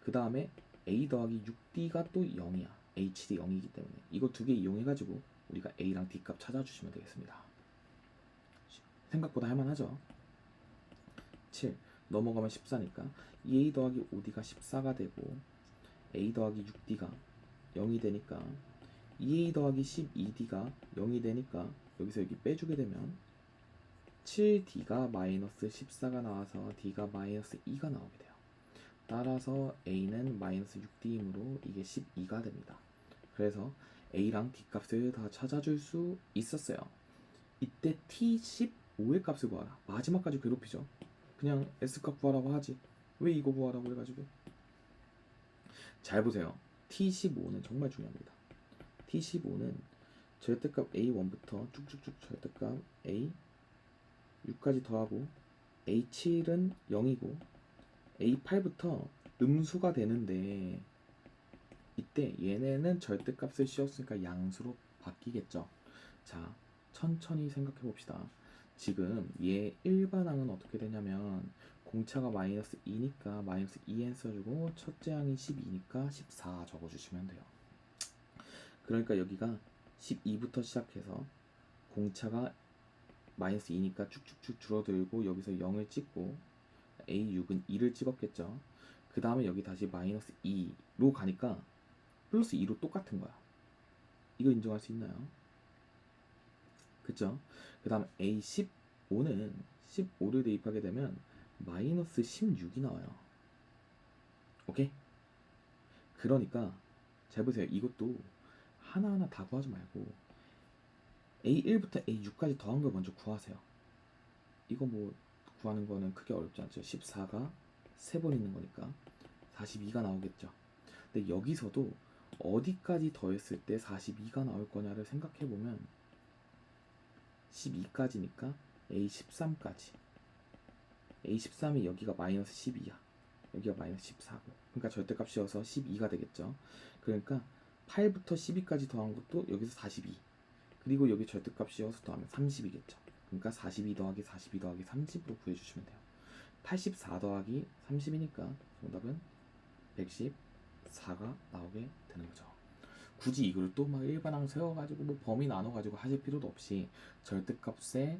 그 다음에 a 더하기 6d가 또 0이야. a7이 0이기 때문에 이거 두 개 이용해가지고 우리가 a랑 d 값 찾아주시면 되겠습니다. 생각보다 할만하죠. 7 넘어가면 14니까 2a 더하기 5d가 14가 되고 a 더하기 6d가 0이 되니까 2a 더하기 12d가 0이 되니까 여기서 여기 빼주게 되면 7d가 마이너스 14가 나와서 d가 마이너스 2가 나오게 돼요. 따라서 a는 마이너스 6d이므로 이게 12가 됩니다. 그래서 a랑 d 값을 다 찾아줄 수 있었어요. 이때 t15의 값을 구하라. 마지막까지 괴롭히죠. 그냥 s값 구하라고 하지 왜 이거 구하라고 해가지고. 잘 보세요. t15는 정말 중요합니다. t15는 절대값 a1부터 쭉쭉쭉 절대값 a6까지 더하고 a7은 0이고 a8부터 음수가 되는데 이때 얘네는 절대값을 씌웠으니까 양수로 바뀌겠죠. 자, 천천히 생각해 봅시다. 지금 얘 일반항은 어떻게 되냐면 공차가 마이너스 2니까 마이너스 2n 써주고 첫째 항이 12니까 14 적어주시면 돼요. 그러니까 여기가 12부터 시작해서 공차가 마이너스 2니까 쭉쭉쭉 줄어들고 여기서 0을 찍고 a6은 2를 찍었겠죠. 그 다음에 여기 다시 마이너스 2로 가니까 플러스 2로 똑같은 거야. 이거 인정할 수 있나요? 그쵸? 그 다음 a15는 15를 대입하게 되면 마이너스 16이 나와요. 오케이? 그러니까 잘 보세요. 이것도 하나하나 다 구하지 말고 a1부터 a6까지 더한 걸 먼저 구하세요. 이거 뭐 구하는 거는 크게 어렵지 않죠. 14가 3번 있는 거니까 42가 나오겠죠. 근데 여기서도 어디까지 더했을 때 42가 나올 거냐를 생각해 보면 12까지니까 a13까지 a13이 여기가 마이너스 12야. 여기가 마이너스 14고 그러니까 절대값 씌워서 12가 되겠죠. 그러니까 8부터 12까지 더한 것도 여기서 42 그리고 여기 절대값 씌워서 더하면 30이겠죠. 그러니까 42 더하기 42 더하기 30으로 구해주시면 돼요. 84 더하기 30이니까 정답은 114가 나오게 되는 거죠. 굳이 이걸 또 막 일반항 세워가지고 뭐 범위 나눠가지고 하실 필요도 없이 절대값의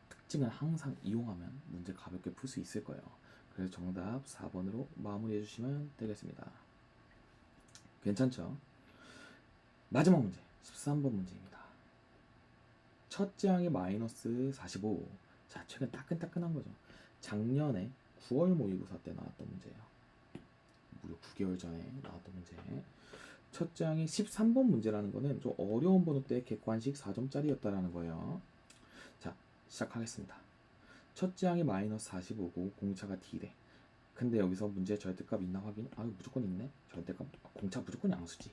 특징을 항상 이용하면 문제 가볍게 풀 수 있을 거예요. 그래서 정답 4번으로 마무리해 주시면 되겠습니다. 괜찮죠? 마지막 문제 13번 문제입니다. 첫째 항이 마이너스 45. 자, 최근 따끈따끈한 거죠. 작년에 9월 모의고사 때 나왔던 문제예요. 무려 9개월 전에 나왔던 문제. 첫 장이 13번 문제라는 거는 좀 어려운 번호 때 객관식 4점짜리였다라는 거예요. 자, 시작하겠습니다. 첫 장이 마이너스 45고 공차가 D래. 근데 여기서 문제 절대값 있나 확인? 아유, 무조건 있네. 절대값. 공차 무조건 양수지.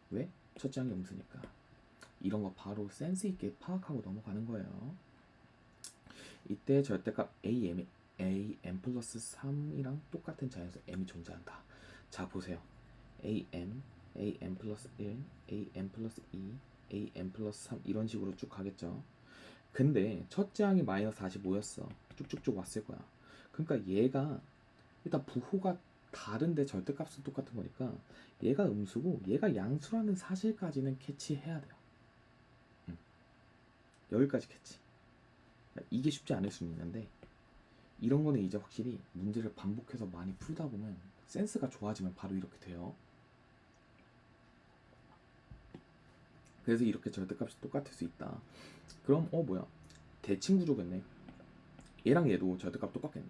왜? 첫 장이 음수니까. 이런 거 바로 센스 있게 파악하고 넘어가는 거예요. 이때 절대값 am 플러스 3이랑 똑같은 자연수 m이 존재한다. 자, 보세요. am 플러스 1, am 플러스 2, am 플러스 3 이런 식으로 쭉 가겠죠. 근데 첫째 항이 마이너스 45였어. 쭉쭉쭉 왔을 거야. 그러니까 얘가 일단 부호가 다른데 절대값은 똑같은 거니까 얘가 음수고 얘가 양수라는 사실까지는 캐치해야 돼요. 여기까지 캐치. 이게 쉽지 않을 수는 있는데 이런 거는 이제 확실히 문제를 반복해서 많이 풀다 보면 센스가 좋아지면 바로 이렇게 돼요. 그래서 이렇게 절대값이 똑같을 수 있다. 그럼 뭐야? 대칭 구조겠네. 얘랑 얘도 절대값 똑같겠네.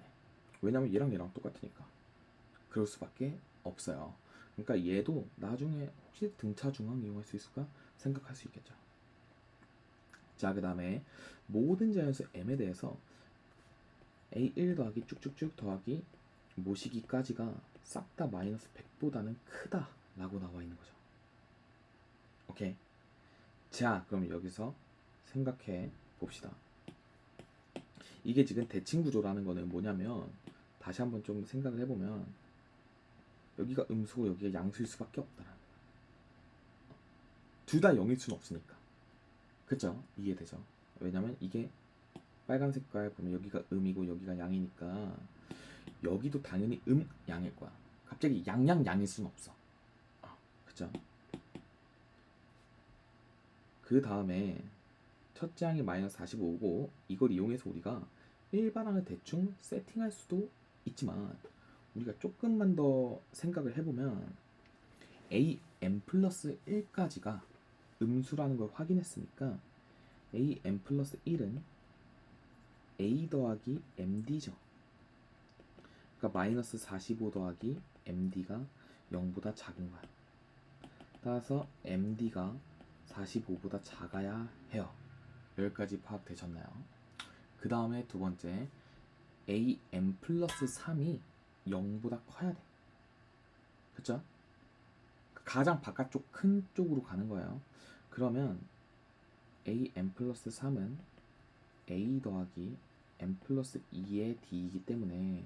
왜냐면 얘랑 얘랑 똑같으니까. 그럴 수밖에 없어요. 그러니까 얘도 나중에 혹시 등차 중앙 이용할 수 있을까 생각할 수 있겠죠. 자, 그 다음에 모든 자연수 m에 대해서 a1 더하기 쭉쭉쭉 더하기 모시기까지가 싹 다 마이너스 100보다는 크다 라고 나와 있는 거죠. 오케이. 자, 그럼 여기서 생각해 봅시다. 이게 지금 대칭 구조라는 거는 뭐냐면 다시 한번 좀 생각을 해보면 여기가 음수고 여기가 양수일 수밖에 없다라는 거야. 둘 다 0일 수는 없으니까. 그쵸? 이해되죠? 왜냐면 이게 빨간 색깔 보면 여기가 음이고 여기가 양이니까 여기도 당연히 양일 거야. 갑자기 양일 수는 없어. 그쵸? 그 다음에 첫째 항이 마이너스 45고 이걸 이용해서 우리가 일반항을 대충 세팅할 수도 있지만 우리가 조금만 더 생각을 해보면 am 플러스 1까지가 음수라는 걸 확인했으니까 am 플러스 1은 a 더하기 md죠. 그러니까 마이너스 45 더하기 md가 0보다 작은 거야. 따라서 md가 45보다 작아야 해요. 여기까지 파악되셨나요? 그 다음에 두 번째 am 플러스 3이 0보다 커야 돼. 그쵸? 가장 바깥쪽 큰 쪽으로 가는 거예요. 그러면 am 플러스 3은 a 더하기 m 플러스 2의 d이기 때문에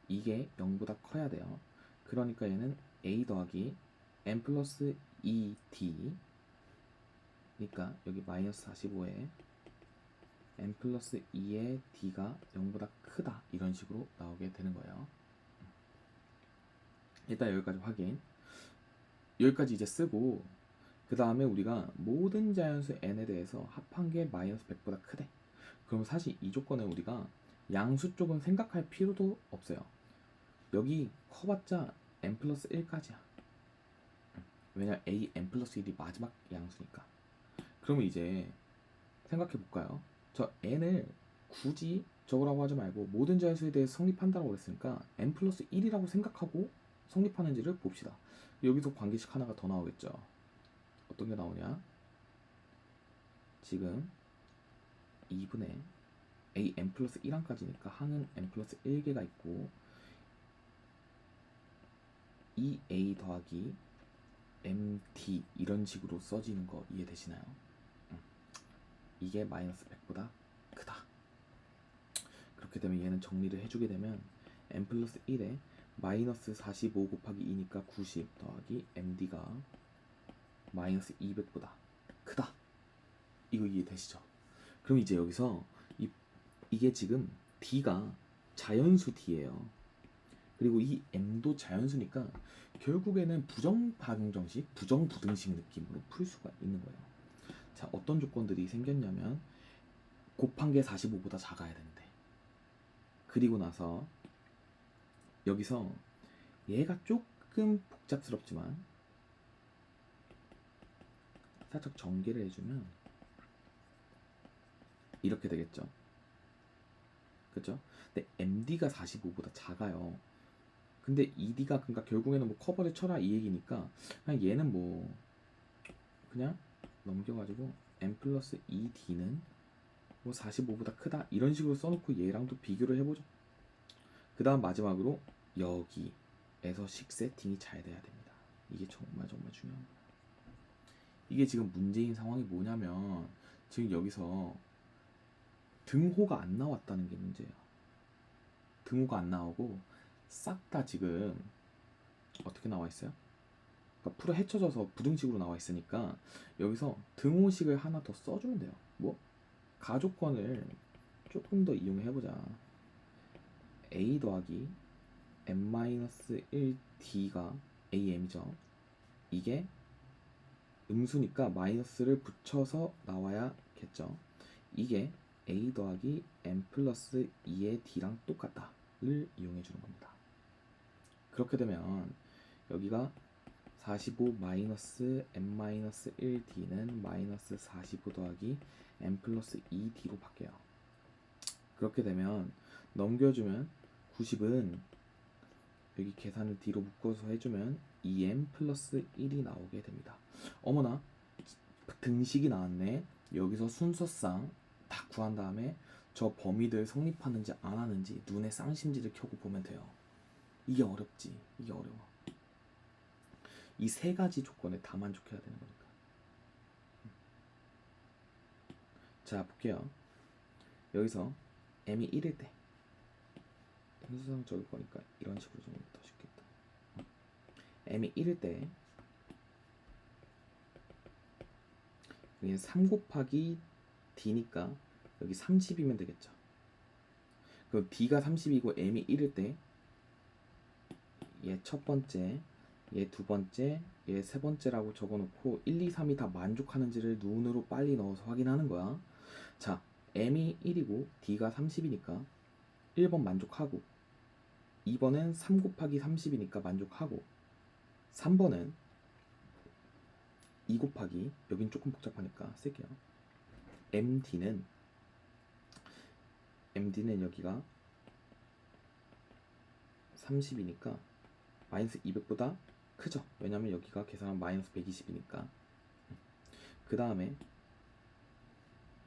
이게 0보다 커야 돼요. 그러니까 얘는 a 더하기 m 플러스 2d 그러니까 여기 마이너스 45에 m 플러스 2의 d가 0보다 크다 이런 식으로 나오게 되는 거예요. 일단 여기까지 확인. 여기까지 이제 쓰고 그 다음에 우리가 모든 자연수 n에 대해서 합한 게 마이너스 100보다 크대. 그럼 사실 이 조건은 우리가 양수 쪽은 생각할 필요도 없어요. 여기 커봤자 n 플러스 1까지야. 왜냐 m 플러스 1이 마지막 양수니까. 그러면 이제 생각해 볼까요? 저 n을 굳이 적으라고 하지 말고 모든 자연수에 대해 성립한다고 그랬으니까 n 플러스 1이라고 생각하고 성립하는지를 봅시다. 여기서 관계식 하나가 더 나오겠죠. 어떤 게 나오냐? 지금 2분의 am 플러스 1항까지니까 항은 n 플러스 1개가 있고 2a 더하기 md 이런 식으로 써지는 거 이해되시나요? 이게 마이너스 100보다 크다. 그렇게 되면 얘는 정리를 해주게 되면 m 플러스 1에 마이너스 45 곱하기 2니까 90 더하기 md가 마이너스 200보다 크다. 이거 이해되시죠? 그럼 이제 여기서 이게 지금 d가 자연수 d예요. 그리고 이 m도 자연수니까 결국에는 부정박용정식, 부정부등식 느낌으로 풀 수가 있는 거예요. 자, 어떤 조건들이 생겼냐면 곱한 게 45보다 작아야 되는데 그리고 나서 여기서 얘가 조금 복잡스럽지만 살짝 전개를 해주면 이렇게 되겠죠. 그죠? 근데 MD가 45보다 작아요. 근데 ED가 그러니까 결국에는 뭐 커버를 쳐라 이 얘기니까 그냥 얘는 뭐 그냥 넘겨가지고 M 플러스 ED는 뭐 45보다 크다 이런 식으로 써놓고 얘랑도 비교를 해보죠. 그 다음 마지막으로 여기에서 식 세팅이 잘 돼야 됩니다. 이게 정말 중요한 거예요. 이게 지금 문제인 상황이 뭐냐면 지금 여기서 등호가 안 나왔다는 게 문제예요. 등호가 안 나오고 싹 다 지금 어떻게 나와 있어요? 그러니까 풀어 헤쳐져서 부등식으로 나와 있으니까 여기서 등호식을 하나 더 써주면 돼요. 뭐? 가족권을 조금 더 이용해보자. a 더하기 m-1d가 am이죠. 이게 음수니까 마이너스를 붙여서 나와야겠죠. 이게 a 더하기 m 플러스 2의 d랑 똑같다를 이용해 주는 겁니다. 그렇게 되면 여기가 45 마이너스 m-1d는 마이너스 45 더하기 m 플러스 2d로 바뀌어요. 그렇게 되면 넘겨주면 90은 여기 계산을 d로 묶어서 해주면 2m 플러스 1이 나오게 됩니다. 어머나 등식이 나왔네. 여기서 순서상 다 구한 다음에 저 범위들 성립하는지 안 하는지 눈에 쌍심지를 켜고 보면 돼요. 이게 어렵지. 이게 어려워. 이 세 가지 조건에 다 만족해야 되는 거니까. 자 볼게요. 여기서 m이 1일 때 순서상 적을 거니까 이런 식으로 적으면 더 쉽겠다. m이 1일 때 3 곱하기 d니까 여기 30이면 되겠죠. 그럼 d가 30이고 m이 1일 때 얘 첫 번째, 얘 두 번째, 얘 세 번째라고 적어놓고 1, 2, 3이 다 만족하는지를 눈으로 빨리 넣어서 확인하는 거야. 자, m이 1이고 d가 30이니까 1번 만족하고 2번은 3 곱하기 30이니까 만족하고 3번은 2 곱하기 여긴 조금 복잡하니까 쓸게요. MD는 여기가 30이니까 마이너스 200보다 크죠. 왜냐면 여기가 계산하면 마이너스 120이니까. 그 다음에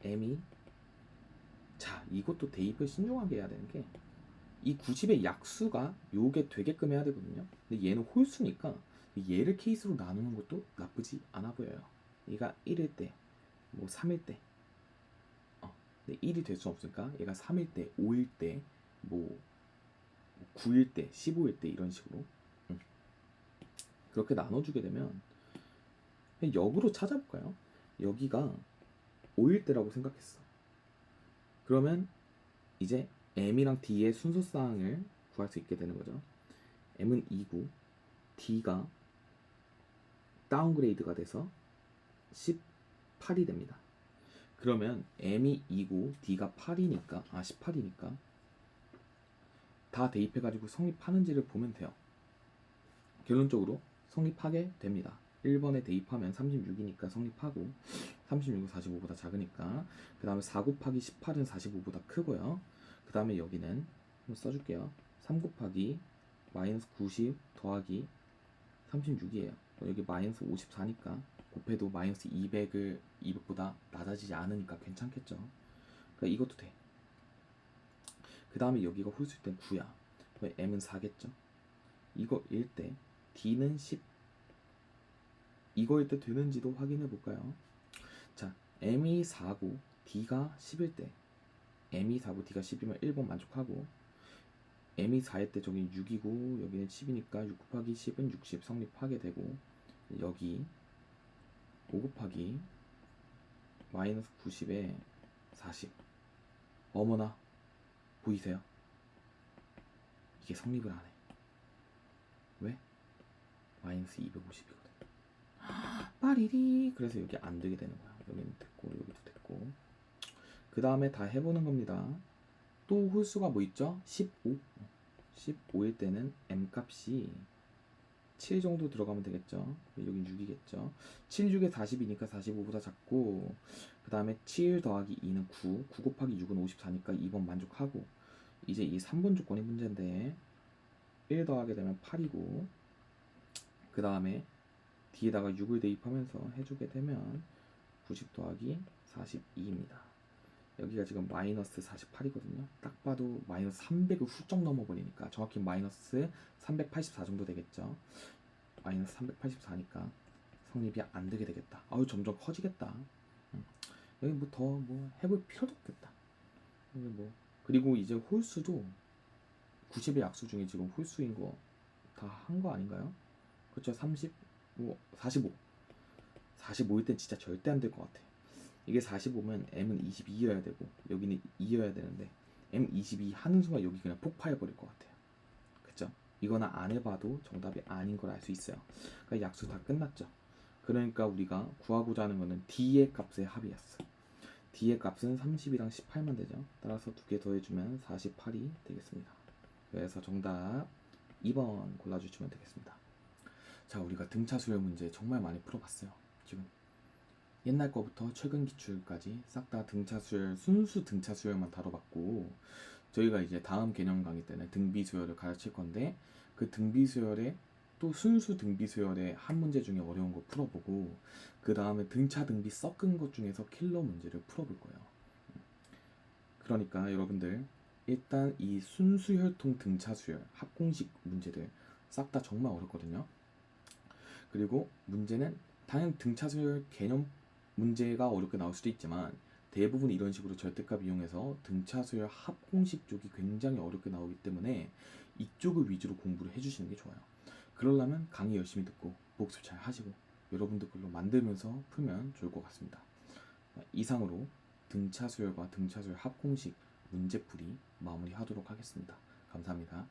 M이 자 이것도 대입을 신중하게 해야 되는 게 이 90의 약수가 요게 되게끔 해야 되거든요. 근데 얘는 홀수니까 얘를 케이스로 나누는 것도 나쁘지 않아 보여요. 얘가 1일 때, 뭐 3일 때, 근데 1이 될 수 없으니까 얘가 3일 때, 5일 때, 뭐 9일 때, 15일 때 이런 식으로 그렇게 나눠주게 되면 역으로 찾아볼까요? 여기가 5일 때라고 생각했어. 그러면 이제 m이랑 d의 순서상을 구할 수 있게 되는 거죠. m은 2고 d가 다운그레이드가 돼서 18이 됩니다. 그러면 m이 2고 d가 8이니까 18이니까 다 대입해가지고 성립하는지를 보면 돼요. 결론적으로 성립하게 됩니다. 1번에 대입하면 36이니까 성립하고 36은 45보다 작으니까 그 다음에 4 곱하기 18은 45보다 크고요. 그 다음에 여기는 한번 써줄게요. 3 곱하기 마이너스 90 더하기 36이에요. 여기 마이너스 54니까 곱해도 마이너스 200보다 낮아지지 않으니까 괜찮겠죠. 그러니까 이것도 돼. 그 다음에 여기가 홀수일 땐 9야. m은 4겠죠. 이거 일 때 d는 10 이거일 때 되는지도 확인해 볼까요? 자, m이 4고 d가 10일 때 m이 4고 d가 10이면 1번 만족하고 m이 4일 때 저기 6이고 여기는 10이니까 6 곱하기 10은 60 성립하게 되고 여기 5 곱하기 마이너스 90에 40 어머나 보이세요? 이게 성립을 안 해. 왜? 마이너스 250이거든. 빠리리. 그래서 여기 안 되게 되는 거야. 여기는 됐고 여기도 됐고. 그 다음에 다 해보는 겁니다. 또 홀수가 뭐 있죠? 15. 15일 때는 m 값이 7 정도 들어가면 되겠죠. 여긴 6이겠죠. 7, 6에 40이니까 45보다 작고 그 다음에 7 더하기 2는 9 9 곱하기 6은 54니까 2번 만족하고 이제 이 3번 조건이 문제인데 1 더하게 되면 8이고 그 다음에 뒤에다가 6을 대입하면서 해주게 되면 90 더하기 42입니다. 여기가 지금 마이너스 48이거든요. 딱 봐도 마이너스 300을 훌쩍 넘어버리니까 정확히 마이너스 384 정도 되겠죠. 마이너스 384니까 성립이 안 되게 되겠다. 아유 점점 커지겠다. 여기 뭐 더 뭐 해볼 필요도 없겠다. 여기 뭐 그리고 이제 홀수도 90의 약수 중에 지금 홀수인 거 다 한 거 아닌가요? 그렇죠. 30, 뭐 45. 45일 땐 진짜 절대 안 될 것 같아. 이게 45면 m은 22여야 되고 여기는 2여야 되는데 m 22 하는 순간 여기 그냥 폭파해 버릴 것 같아요. 그쵸? 이거는 안 해봐도 정답이 아닌 걸 알 수 있어요. 그러니까 약수 다 끝났죠. 그러니까 우리가 구하고자 하는 거는 d의 값의 합이었어. d의 값은 30이랑 18만 되죠. 따라서 두 개 더해주면 48이 되겠습니다. 그래서 정답 2번 골라주시면 되겠습니다. 자, 우리가 등차수열 문제 정말 많이 풀어봤어요. 지금 옛날 거부터 최근 기출까지 싹 다 등차수열, 순수 등차수열만 다뤄봤고 저희가 이제 다음 개념 강의 때는 등비수열을 가르칠 건데 그 등비수열에 또 순수 등비수열의 한 문제 중에 어려운 거 풀어보고 그 다음에 등차 등비 섞은 것 중에서 킬러 문제를 풀어볼 거예요. 그러니까 여러분들 일단 이 순수혈통 등차수열 합공식 문제들 싹 다 정말 어렵거든요. 그리고 문제는 당연 등차수열 개념 문제가 어렵게 나올 수도 있지만 대부분 이런 식으로 절대값 이용해서 등차수열 합공식 쪽이 굉장히 어렵게 나오기 때문에 이쪽을 위주로 공부를 해주시는 게 좋아요. 그러려면 강의 열심히 듣고 복습 잘 하시고 여러분들 걸로 만들면서 풀면 좋을 것 같습니다. 이상으로 등차수열과 등차수열 합공식 문제풀이 마무리하도록 하겠습니다. 감사합니다.